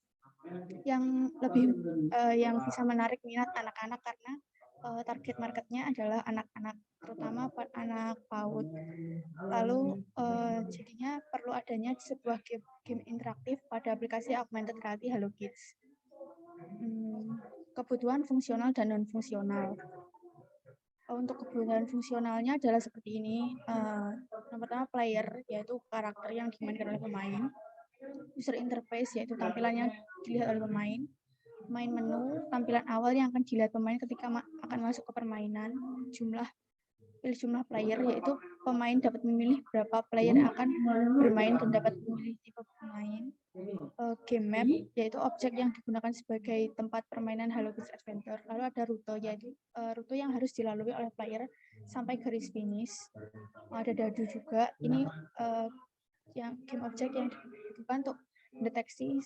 yang lebih yang bisa menarik minat anak-anak karena target marketnya adalah anak-anak, terutama anak PAUD. Lalu jadinya perlu adanya sebuah game interaktif pada aplikasi augmented reality Halo Kids. Kebutuhan fungsional dan non fungsional. Untuk kebutuhan fungsionalnya adalah seperti ini. Yang pertama player, yaitu karakter yang dimainkan oleh pemain. User interface, yaitu tampilan yang dilihat oleh pemain. Main menu, tampilan awal yang akan dilihat pemain ketika akan masuk ke permainan. Pilih jumlah player, yaitu pemain dapat memilih berapa player yang akan bermain dan dapat memilih tipe pemain. Game map, yaitu objek yang digunakan sebagai tempat permainan Halo Kids Adventure. Lalu ada rute, yaitu rute yang harus dilalui oleh player sampai garis finish. Ada dadu juga, ini yang game objek yang digunakan untuk deteksi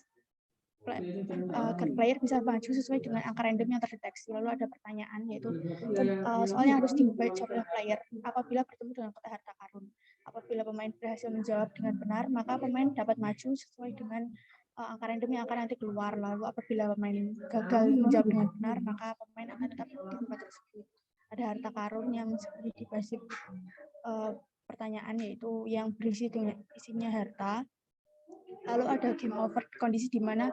agar player bisa maju sesuai dengan angka random yang terdeteksi. Lalu ada pertanyaan, yaitu soal yang harus dijawab oleh player apabila bertemu dengan kotak harta karun. Apabila pemain berhasil menjawab dengan benar, maka pemain dapat maju sesuai dengan angka random yang akan nanti keluar. Lalu apabila pemain gagal menjawab dengan benar, maka pemain akan tetap di tempat tersebut. Ada harta karun yang seperti di basic pertanyaan, yaitu yang berisi dengan isinya harta. Lalu ada game over, kondisi di mana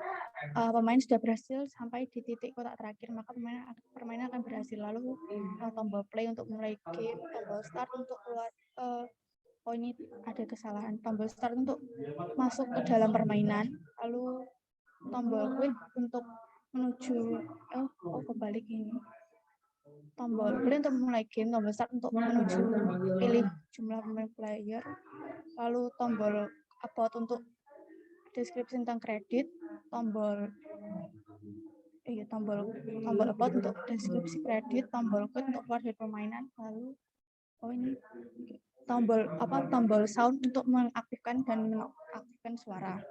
pemain sudah berhasil sampai di titik kotak terakhir, maka permainan akan berhasil. Lalu tombol play untuk mulai game, tombol start untuk keluar. Oh, ini ada kesalahan. Tombol start untuk masuk ke dalam permainan. Lalu tombol quit untuk menuju kebalik ini. Tombol play untuk memulai game, tombol start untuk menuju pilih jumlah pemain player. Lalu tombol about untuk deskripsi tentang kredit, tombol about untuk deskripsi kredit, tombol quit untuk keluar dari permainan. Lalu ini tombol sound untuk mengaktifkan dan menonaktifkan suara.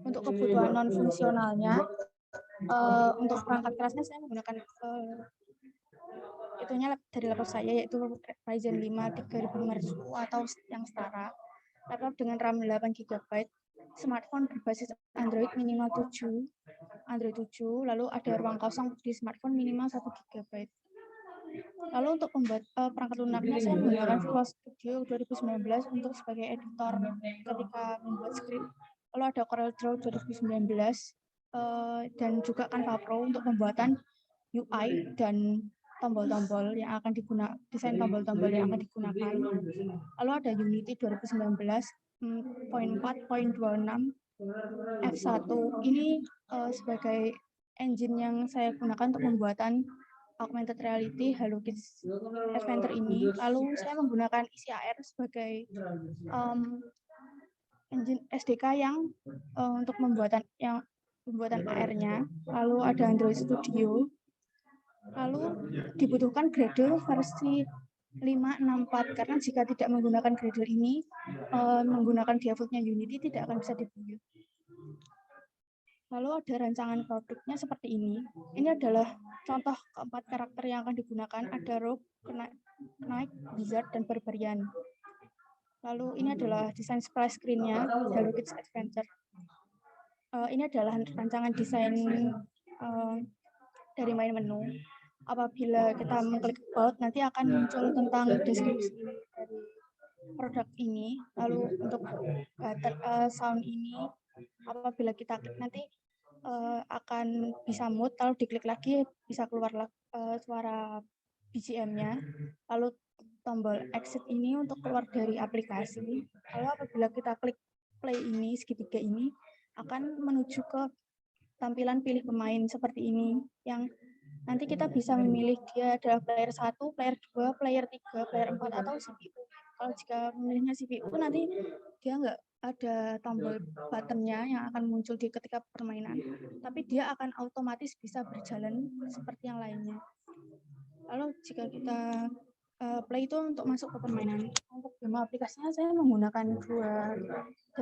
Untuk kebutuhan non fungsionalnya, untuk perangkat kerasnya saya menggunakan itunya dari laptop saya, yaitu Ryzen 5 3500U atau yang setara. Laptop dengan RAM 8 GB, smartphone berbasis Android minimal 7, lalu ada ruang kosong di smartphone minimal 1 GB. Lalu untuk membuat perangkat lunaknya saya menggunakan Visual Studio 2019 untuk sebagai editor ketika membuat skrip. Lalu ada CorelDRAW 2019 dan juga Canva Pro untuk pembuatan UI dan tombol-tombol yang akan digunakan, desain tombol-tombol yang akan digunakan. Lalu ada Unity 2019.4.26 F1. Ini sebagai engine yang saya gunakan untuk pembuatan augmented reality HaloKids Adventure ini. Lalu saya menggunakan EasyAR sebagai engine SDK yang untuk pembuatan AR-nya. Lalu ada Android Studio. Lalu dibutuhkan Gradle versi 564 karena jika tidak menggunakan Gradle ini, menggunakan defaultnya Unity tidak akan bisa dibuat. Lalu ada rancangan produknya seperti ini. Ini adalah contoh keempat karakter yang akan digunakan. Ada Rogue, Knight, Wizard, dan Barbarian. Lalu ini adalah desain splash screen-nya HaloKids Adventure. Ini adalah rancangan desain dari main menu. Apabila kita mengklik about, nanti akan muncul tentang deskripsi dari produk ini. Lalu untuk sound ini, apabila kita klik nanti akan bisa mute, lalu diklik lagi bisa keluar suara BGM-nya. Lalu tombol exit ini untuk keluar dari aplikasi. Lalu apabila kita klik play ini, segitiga ini, akan menuju ke tampilan pilih pemain seperti ini, yang nanti kita bisa memilih dia adalah player 1, player 2, player 3, player 4, atau CPU. Kalau jika memilihnya CPU, nanti dia nggak ada tombol buttonnya yang akan muncul di ketika permainan, tapi dia akan otomatis bisa berjalan seperti yang lainnya. Lalu jika kita play itu untuk masuk ke permainan. Untuk demo aplikasinya saya menggunakan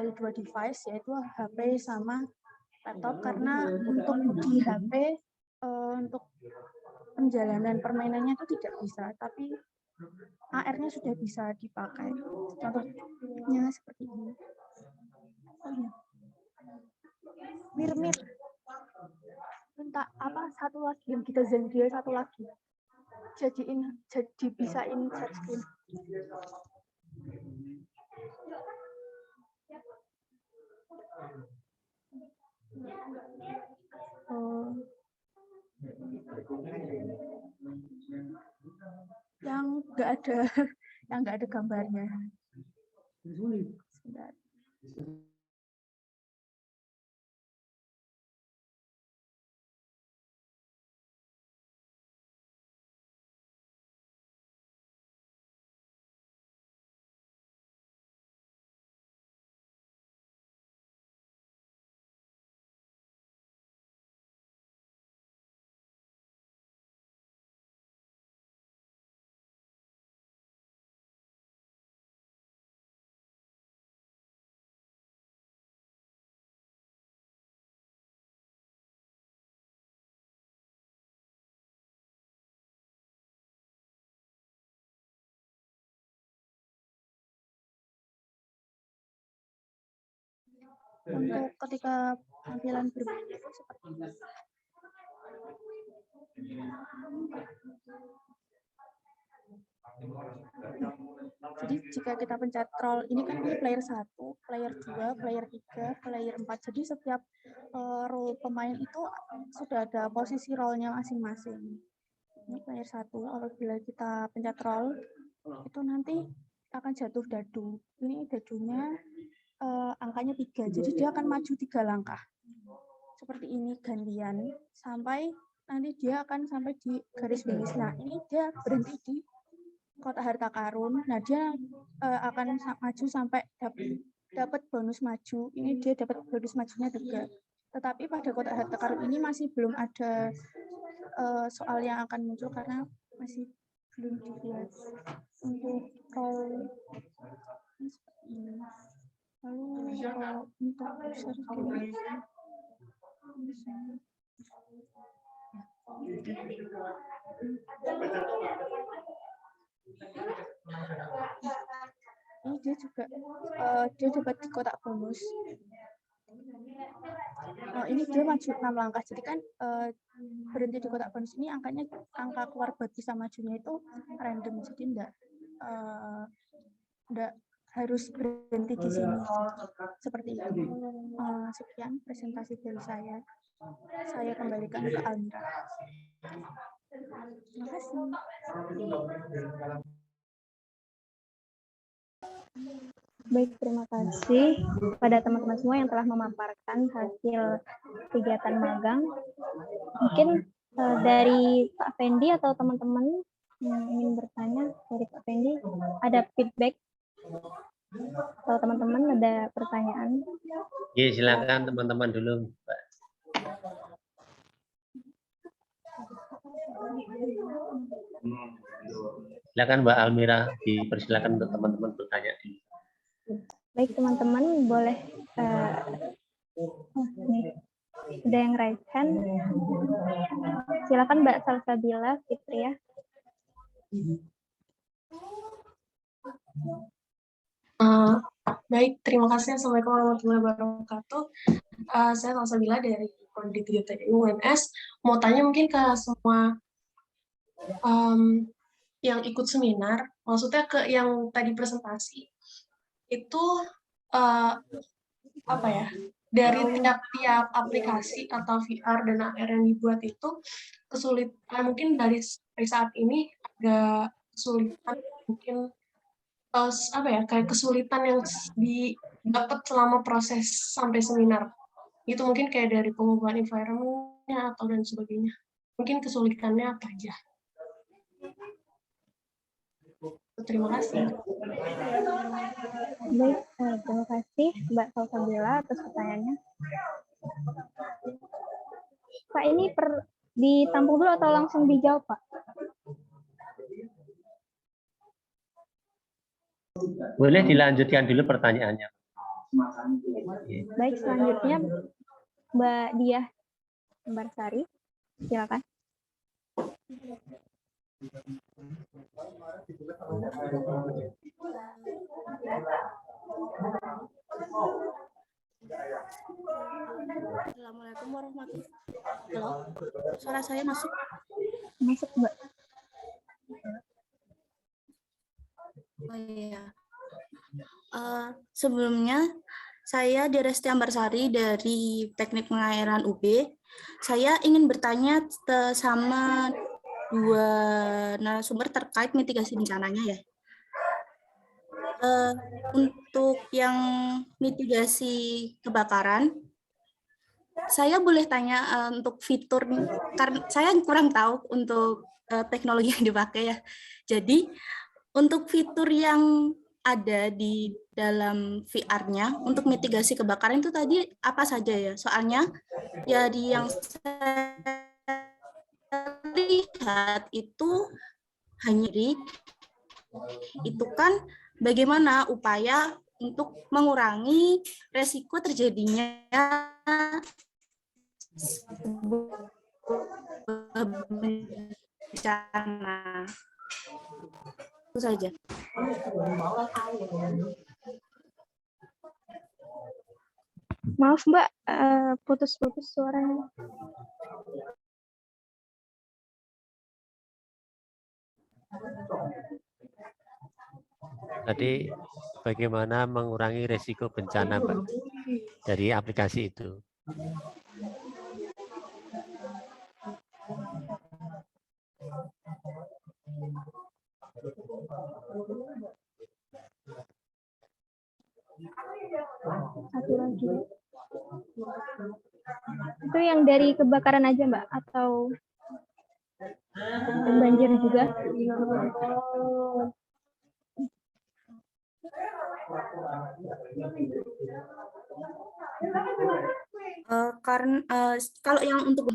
dua device, yaitu HP sama laptop, karena untuk di HP untuk penjalanan permainannya itu tidak bisa, tapi AR-nya sudah bisa dipakai. Contohnya seperti ini. Mir. Minta satu lagi yang kita Zendia, satu lagi. Jadi bisain set screen. Yang nggak ada gambarnya. Sebentar. Untuk ketika tampilan bermainnya itu seperti ini. Jadi jika kita pencet roll, ini kan player 1, player 2, player 3, player 4. Jadi setiap role pemain itu sudah ada posisi role-nya masing-masing. Ini player 1, apabila kita pencet roll, itu nanti akan jatuh dadu. Ini dadunya angkanya 3, jadi dia akan maju 3 langkah. Seperti ini gantian, sampai nanti dia akan sampai di garis finish. Nah, ini dia berhenti di kotak harta karun. Nah, dia akan maju sampai dapat bonus maju. Ini dia dapat bonus majunya 3. Tetapi pada kotak harta karun ini masih belum ada soal yang akan muncul karena masih belum dilihat. Untuk roll ini seperti ini. Lalu untuk user game ini dia juga dia dapat di kotak bonus. Ini dia maju 6 langkah, jadi kan berhenti di kotak bonus ini angka keluar buat bisa majunya itu random, jadi enggak harus berhenti di sini. Seperti itu. Sekian presentasi dari saya. Saya kembalikan ke Almira. Terima kasih. Baik, terima kasih kepada teman-teman semua yang telah memaparkan hasil kegiatan magang. Mungkin Dari Pak Fendi atau teman-teman yang ingin bertanya dari Pak Fendi, ada feedback atau teman-teman ada pertanyaan? Oke, silakan teman-teman dulu, Mbak. Silakan Mbak Almira, dipersilakan untuk teman-teman bertanya. Baik teman-teman, boleh nih, ada yang raise hand. Silakan Mbak Salsabila Fitri ya. Baik, terima kasih. Assalamualaikum warahmatullahi wabarakatuh. Saya Salsabila dari Prodi 3 TKI UNS. Mau tanya mungkin ke semua yang ikut seminar, maksudnya ke yang tadi presentasi, itu apa ya, dari tiap-tiap aplikasi atau VR dan AR yang dibuat itu kesulitan, mungkin dari saat ini agak kesulitan, mungkin apa ya, kayak kesulitan yang didapat selama proses sampai seminar. Itu mungkin kayak dari pengubahan environment-nya atau dan sebagainya. Mungkin kesulitannya apa aja? Terima kasih. Baik, terima kasih Mbak Salsabila atas pertanyaannya. Pak, ini ditampung dulu atau langsung dijawab, Pak? Boleh dilanjutkan dulu pertanyaannya. Baik, selanjutnya Mbak Diah Barsari, silakan. Assalamualaikum warahmatullahi wabarakatuh. Halo, suara saya masuk? Masuk, Mbak. Oh iya. Sebelumnya saya Diresti Ambarsari dari Teknik Pengairan UB. Saya ingin bertanya sama dua narasumber terkait mitigasi bencananya ya. Untuk yang mitigasi kebakaran, saya boleh tanya untuk fitur, karena saya kurang tahu untuk teknologi yang dipakai ya. Jadi untuk fitur yang ada di dalam VR-nya untuk mitigasi kebakaran itu tadi apa saja ya? Soalnya ya di yang saya lihat itu hanya itu kan bagaimana upaya untuk mengurangi resiko terjadinya bencana. Itu saja. Maaf Mbak, putus-putus suaranya. Tadi bagaimana mengurangi resiko bencana, Mbak, dari aplikasi itu? Satu lagi. Itu yang dari kebakaran aja Mbak, atau banjir juga? Karena kalau yang untuk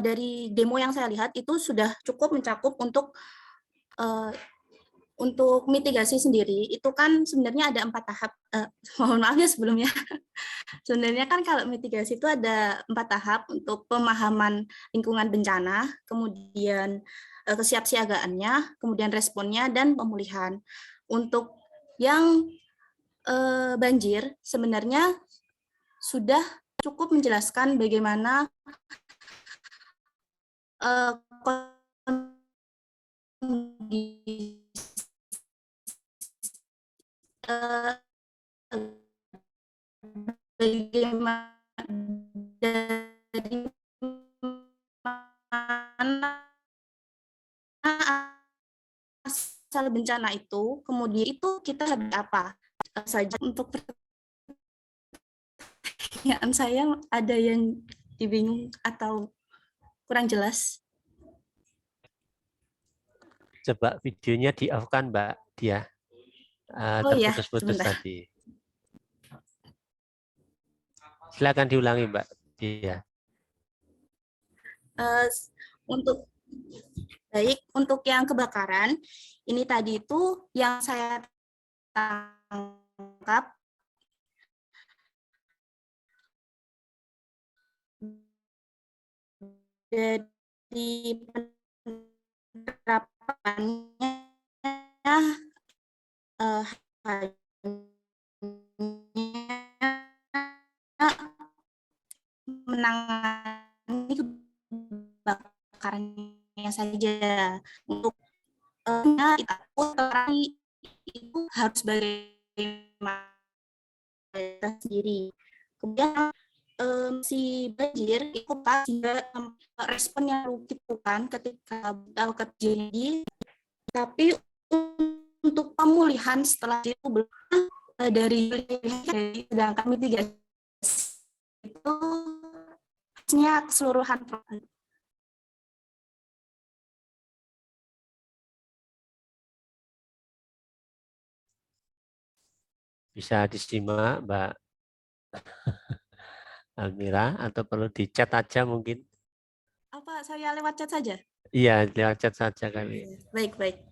dari demo yang saya lihat itu sudah cukup mencakup untuk mitigasi sendiri. Itu kan sebenarnya ada 4 tahap. Mohon maaf ya sebelumnya. Sebenarnya kan kalau mitigasi itu ada 4 tahap untuk pemahaman lingkungan bencana, kemudian kesiapsiagaannya, kemudian responnya, dan pemulihan. Untuk yang banjir sebenarnya sudah cukup menjelaskan bagaimana bagaimana dari mana asal bencana itu, kemudian itu kita harus apa saja. Untuk pertanyaan saya ada yang dibingung atau kurang jelas. Coba videonya di-off-kan, Mbak Dia. Oh ya, Terputus-putus sebentar. tadi. Silakan diulangi, Mbak Dia. Untuk untuk yang kebakaran, ini tadi itu yang saya tangkap dari penerapannya menangani kebakarannya saja. Untuk itu harus bagaimana sendiri. Kemudian si banjir itu pasti respon yang dibutuhkan ketika kejadian, tapi untuk pemulihan setelah itu belum dari sedangkan mitigasi itu hanya keseluruhan program. Bisa disimak, Mbak Almira, atau perlu di chat aja mungkin? Apa saya lewat chat saja? Iya, lewat chat saja kali. Baik.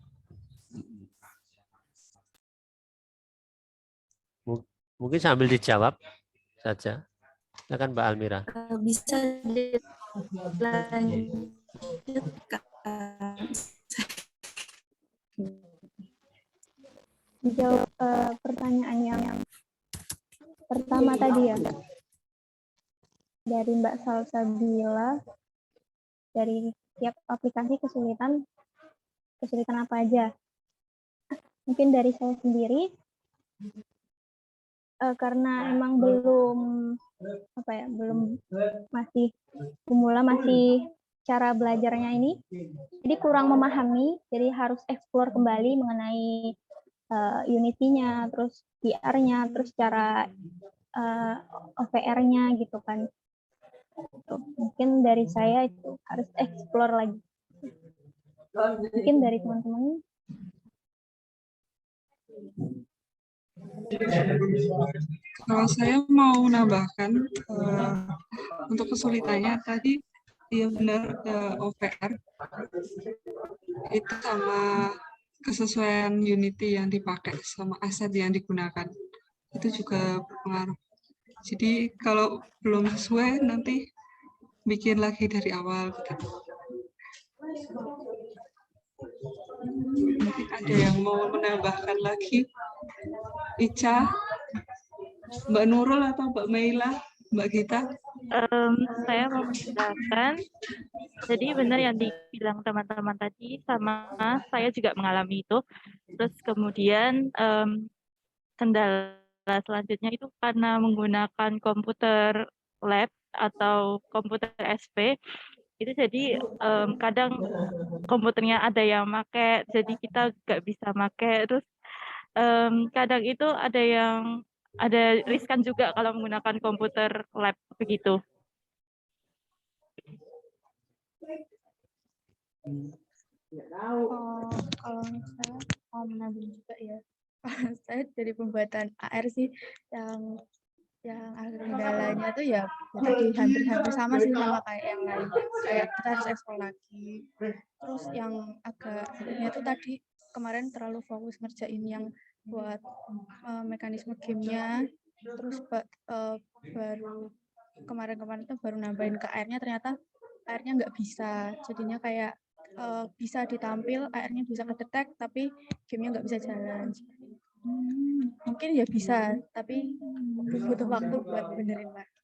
Mungkin sambil dijawab saja. Silakan Mbak Almira. Bisa dilanjutkan. Dijawab pertanyaan yang pertama tadi ya, dari Mbak Salsabila, dari tiap aplikasi kesulitan apa aja? Mungkin dari saya sendiri, karena emang belum masih pemula, masih cara belajarnya ini, jadi kurang memahami, jadi harus explore kembali mengenai Unity-nya, terus VR-nya, terus cara OVR-nya gitu kan. Mungkin dari saya itu harus explore lagi. Mungkin dari teman-teman. Kalau saya mau menambahkan untuk kesulitannya tadi, iya benar, OVR itu sama kesesuaian Unity yang dipakai sama aset yang digunakan itu juga berpengaruh. Jadi kalau belum sesuai nanti bikin lagi dari awal gitu. Mungkin ada yang mau menambahkan lagi? Ica, Mbak Nurul atau Mbak Meila, Mbak Gita? Saya mau menjelaskan. Jadi benar yang dibilang teman-teman tadi, sama saya juga mengalami itu. Terus kemudian kendala selanjutnya itu karena menggunakan komputer lab atau komputer SP, itu jadi kadang komputernya ada yang pakai, jadi kita nggak bisa pakai. Terus kadang itu ada riskan juga kalau menggunakan komputer lab begitu. Kalau saya mau menambah juga ya, saya dari pembuatan AR sih yang kendalanya tuh ya tadi hampir sama sih sama kayak yang lain, kayak kita harus explore lagi. Terus yang agak sulitnya tuh tadi kemarin terlalu fokus ngerjain yang buat mekanisme gamenya, terus baru kemarin tuh baru nambahin ke AR-nya, ternyata AR-nya nggak bisa, jadinya kayak bisa ditampil, AR-nya bisa kedetek, tapi gamenya nggak bisa jalan. Mungkin ya bisa, tapi butuh waktu buat benerin lagi.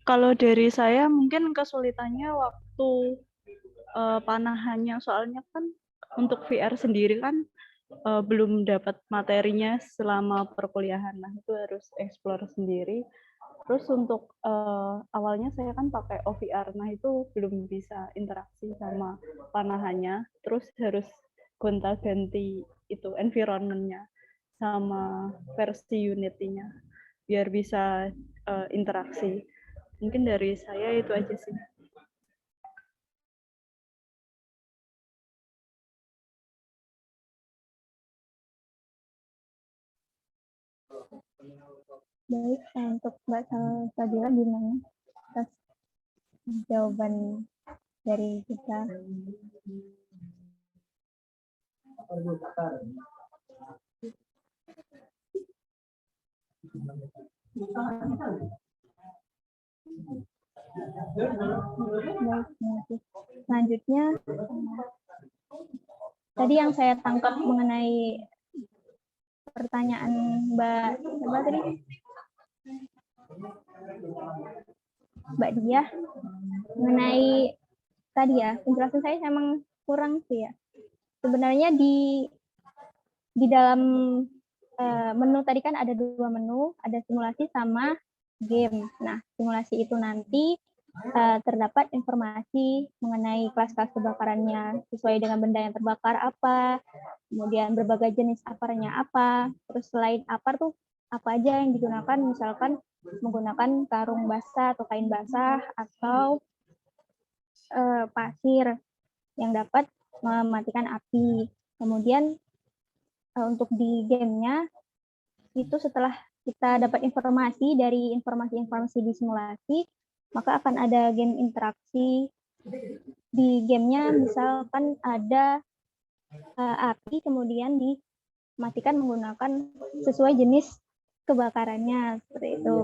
Kalau dari saya mungkin kesulitannya waktu panahannya, soalnya kan untuk VR sendiri kan belum dapat materinya selama perkuliahan. Nah, itu harus explore sendiri. Terus untuk awalnya saya kan pakai OVR, nah itu belum bisa interaksi sama panahannya, terus harus gonta-ganti itu environment-nya sama versi Unity-nya biar bisa interaksi. Mungkin dari saya itu aja sih. Baik, untuk Mbak Sabila gimana atas jawaban dari kita? Baik, selanjutnya tadi yang saya tangkap mengenai pertanyaan Mbak siapa tadi? Mbak Diah mengenai tadi ya, penjelasan saya emang kurang sih ya. Sebenarnya di dalam menu tadi kan ada 2 menu, ada simulasi sama game. Nah, simulasi itu nanti terdapat informasi mengenai kelas-kelas kebakarannya sesuai dengan benda yang terbakar apa, kemudian berbagai jenis aparnya apa, terus selain apar tuh apa aja yang digunakan, misalkan menggunakan karung basah atau kain basah atau pasir yang dapat mematikan api. Kemudian untuk di gamenya itu setelah kita dapat informasi dari informasi-informasi di simulasi, maka akan ada game interaksi. Di gamenya misalkan ada api kemudian dimatikan menggunakan sesuai jenis kebakarannya, seperti itu.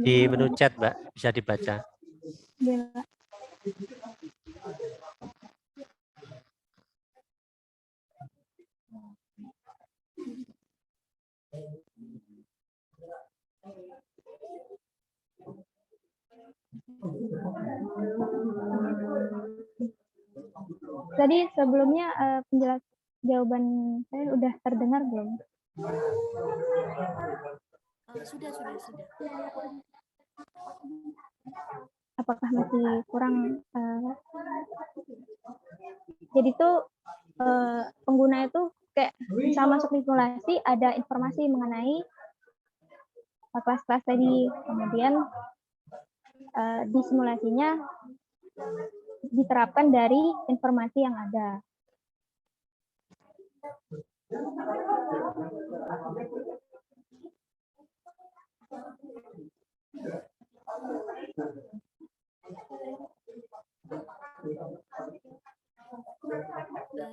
Di menu chat, Mbak, bisa dibaca. Ya. Tadi sebelumnya jawaban saya udah terdengar belum? Sudah. Apakah masih kurang? Jadi tuh pengguna itu kayak bisa masuk di simulasi, ada informasi mengenai kelas-kelas tadi, kemudian di simulasinya diterapkan dari informasi yang ada.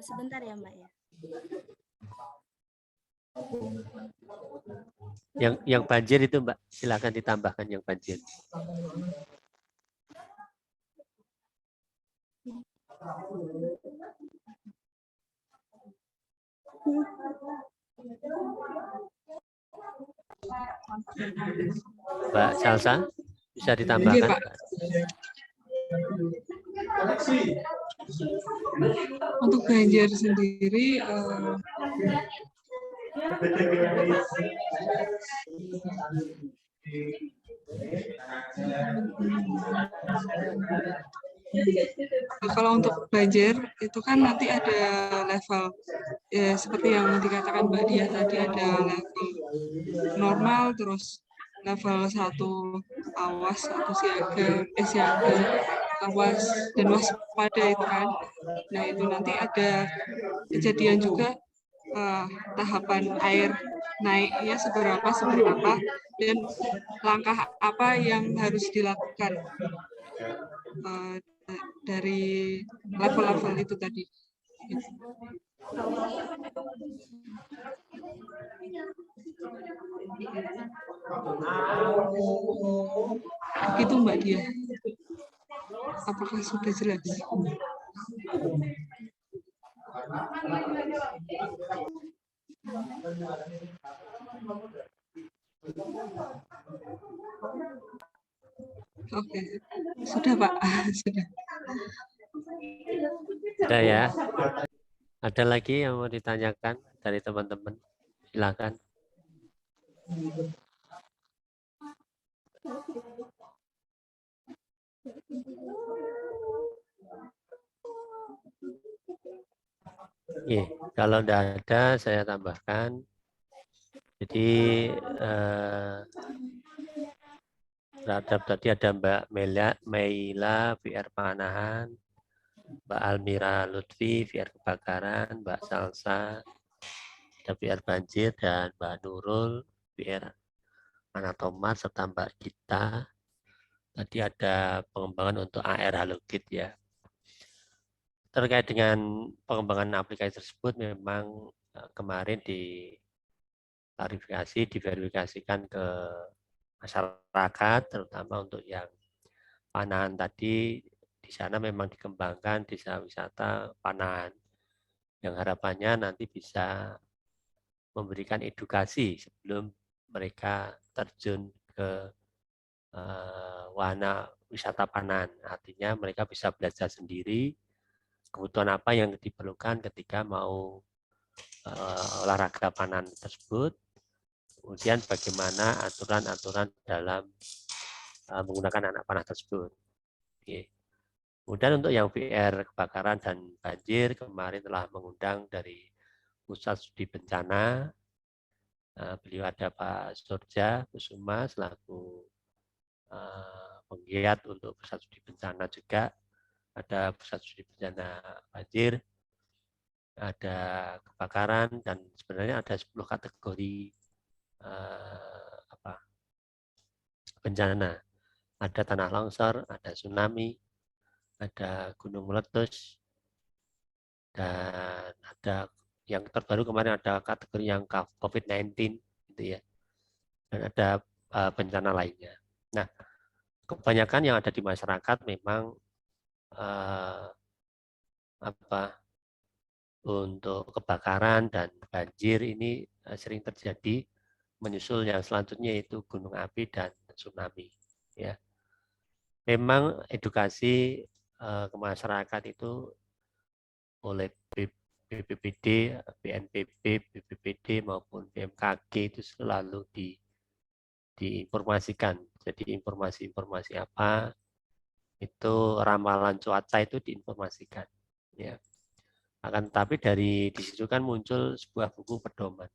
Sebentar ya, Mbak ya. Yang banjir itu, Mbak, silakan ditambahkan yang banjir. Mbak Salsa, bisa ditambahkan. Untuk banjir sendiri, kalau untuk banjir itu kan nanti ada level ya, seperti yang dikatakan Mbak Diah tadi, ada level normal, terus level 1 awas atau siaga, awas dan waspada itu kan. Nah itu nanti ada kejadian juga tahapan air naiknya seberapa dan langkah apa yang harus dilakukan dari level-level itu tadi. Itu Mbak Diah. Apakah sudah jelas? Oke, sudah Pak, sudah. Sudah ya. Ada lagi yang mau ditanyakan dari teman-teman? Silakan. Kalau tidak ada, saya tambahkan. Jadi terhadap tadi ada Mbak Meila VR Panahan, Mbak Almira Lutfi VR Kebakaran, Mbak Salsa ada VR Banjir, dan Mbak Nurul VR Anatomat, serta Mbak Gita. Tadi ada pengembangan untuk AR Halogit ya. Terkait dengan pengembangan aplikasi tersebut memang kemarin diverifikasikan ke masyarakat, terutama untuk yang Panahan tadi. Di sana memang dikembangkan desa wisata Panahan yang harapannya nanti bisa memberikan edukasi sebelum mereka terjun ke wahana wisata Panahan. Artinya mereka bisa belajar sendiri kebutuhan apa yang diperlukan ketika mau olahraga Panahan tersebut, kemudian bagaimana aturan-aturan dalam menggunakan anak panah tersebut. Kemudian untuk yang VR kebakaran dan banjir, kemarin telah mengundang dari Pusat Studi Bencana. Beliau ada Pak Surja Kusuma selaku penggiat untuk Pusat Studi Bencana juga. Ada Pusat Studi Bencana banjir, ada kebakaran, dan sebenarnya ada 10 kategori bencana. Ada tanah longsor, ada tsunami, ada gunung meletus, dan ada yang terbaru kemarin ada kategori yang COVID-19 gitu ya. Dan ada bencana lainnya. Nah, kebanyakan yang ada di masyarakat memang untuk kebakaran dan banjir ini sering terjadi menyusul yang selanjutnya yaitu gunung api dan tsunami ya. Memang edukasi ke masyarakat itu oleh BPBD, BNPB, BPBD maupun BMKG itu selalu diinformasikan. Jadi informasi-informasi apa itu ramalan cuaca itu diinformasikan ya. Akan tetapi di situ kan muncul sebuah buku pedoman.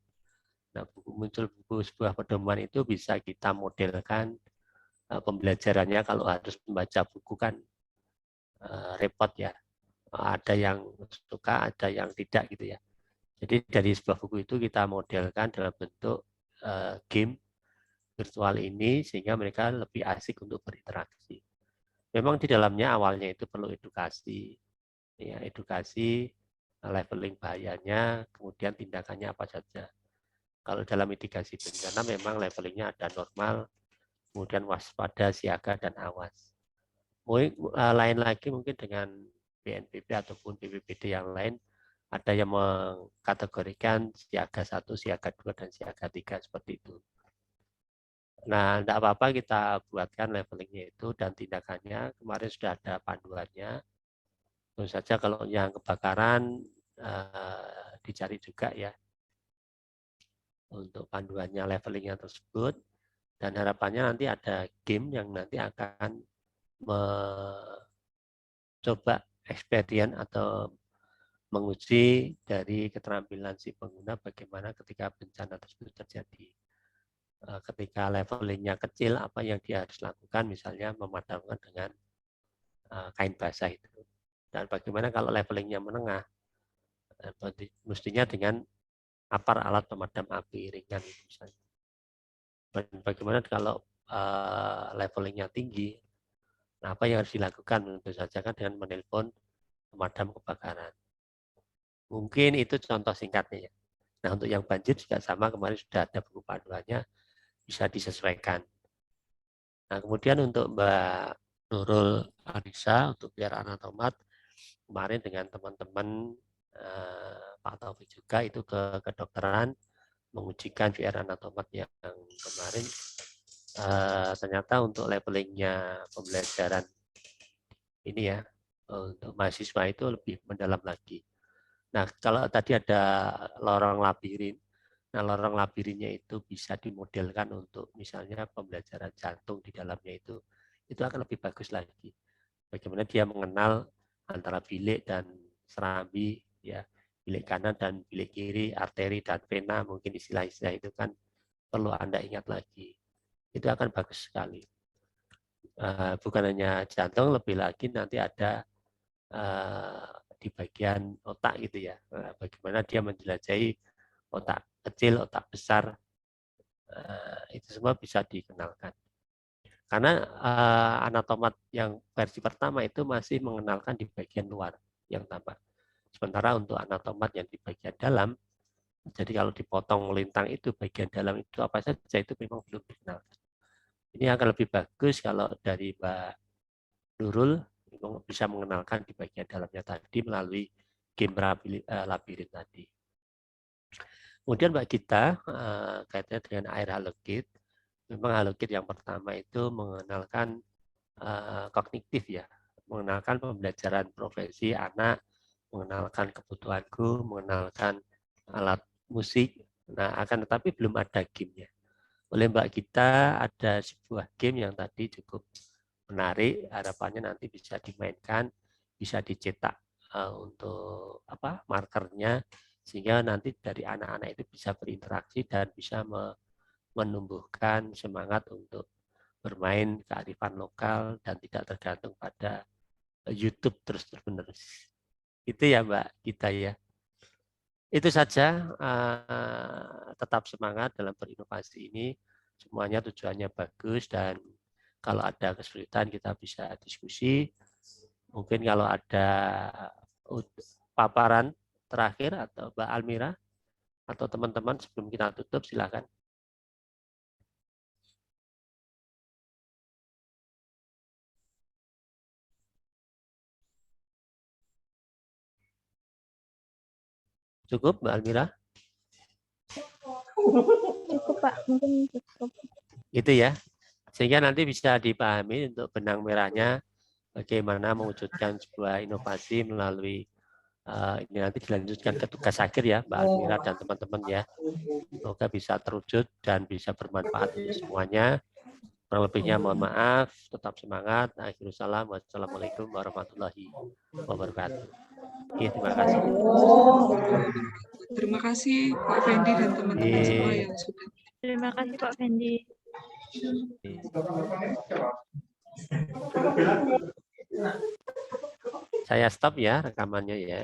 Nah, buku sebuah pedoman itu bisa kita modelkan pembelajarannya. Kalau harus membaca buku kan repot ya. Ada yang suka, ada yang tidak gitu ya. Jadi dari sebuah buku itu kita modelkan dalam bentuk game virtual ini sehingga mereka lebih asik untuk berinteraksi. Memang di dalamnya awalnya itu perlu edukasi, ya, edukasi leveling bahayanya, kemudian tindakannya apa saja. Kalau dalam mitigasi bencana memang levelingnya ada normal, kemudian waspada, siaga, dan awas. Lain lagi mungkin dengan BNPB ataupun BPBD yang lain, ada yang mengkategorikan siaga 1, siaga 2, dan siaga 3 seperti itu. Nah, tidak apa-apa kita buatkan levelingnya itu dan tindakannya. Kemarin sudah ada panduannya. Tentu saja kalau yang kebakaran dicari juga ya untuk panduannya levelingnya tersebut, dan harapannya nanti ada game yang nanti akan mencoba experience atau menguji dari keterampilan si pengguna bagaimana ketika bencana tersebut terjadi. Ketika levelingnya kecil, apa yang dia harus lakukan, misalnya memadamkan dengan kain basah itu. Dan bagaimana kalau levelingnya menengah, mestinya dengan alat pemadam api ringan misalnya. Dan bagaimana kalau levelingnya tinggi, nah apa yang harus dilakukan? Tentu saja kan dengan menelpon pemadam kebakaran. Mungkin itu contoh singkatnya ya. Nah untuk yang banjir juga sama, kemarin sudah ada buku panduannya, bisa disesuaikan. Nah kemudian untuk Mbak Nurul Anissa untuk biar anatomat, kemarin dengan teman-teman Pak Taufik juga itu ke kedokteran mengujikan VR Anatomat yang kemarin, ternyata untuk labelingnya pembelajaran ini ya, untuk mahasiswa itu lebih mendalam lagi. Nah, kalau tadi ada lorong labirin, nah lorong labirinnya itu bisa dimodelkan untuk misalnya pembelajaran jantung di dalamnya itu akan lebih bagus lagi. Bagaimana dia mengenal antara bilik dan serambi, ya, bilik kanan dan bilik kiri, arteri dan vena, mungkin istilah-istilah itu kan perlu Anda ingat lagi. Itu akan bagus sekali. Bukan hanya jantung, lebih lagi nanti ada di bagian otak gitu ya. Bagaimana dia menjelajahi otak kecil, otak besar, itu semua bisa dikenalkan. Karena Anatomat yang versi pertama itu masih mengenalkan di bagian luar yang tampak. Sementara untuk Anatomat yang di bagian dalam, jadi kalau dipotong lintang itu bagian dalam itu apa saja itu memang belum dikenalkan. Ini akan lebih bagus kalau dari Mbak Nurul bisa mengenalkan di bagian dalamnya tadi melalui game labirin tadi. Kemudian Mbak Gita, kaitannya dengan air halogit, memang halogit yang pertama itu mengenalkan kognitif ya, mengenalkan pembelajaran profesi anak, mengenalkan kebutuhanku, mengenalkan alat musik. Nah, akan tetapi belum ada gamenya. Oleh Mbak Gita ada sebuah game yang tadi cukup menarik, harapannya nanti bisa dimainkan, bisa dicetak untuk markernya, sehingga nanti dari anak-anak itu bisa berinteraksi dan bisa menumbuhkan semangat untuk bermain kearifan lokal dan tidak tergantung pada YouTube terus-menerus. Itu ya Mbak Gita ya. Itu saja, tetap semangat dalam berinovasi ini. Semuanya tujuannya bagus dan kalau ada kesulitan kita bisa diskusi. Mungkin kalau ada paparan terakhir atau Mbak Almira atau teman-teman sebelum kita tutup silakan. Cukup Mbak Almira? Cukup Pak, mungkin cukup. Itu ya. Sehingga nanti bisa dipahami untuk benang merahnya bagaimana mewujudkan sebuah inovasi melalui ini nanti dilanjutkan ke tugas akhir ya Mbak Almira dan teman-teman ya. Semoga bisa terwujud dan bisa bermanfaat untuk semuanya. Kurang lebihnya mohon maaf, tetap semangat. Akhirul salam. Wassalamualaikum warahmatullahi wabarakatuh. Ya, terima kasih. Terima kasih Pak Fendi dan teman-teman semua yang sudah. Terima kasih Pak Fendi. Saya stop ya rekamannya ya.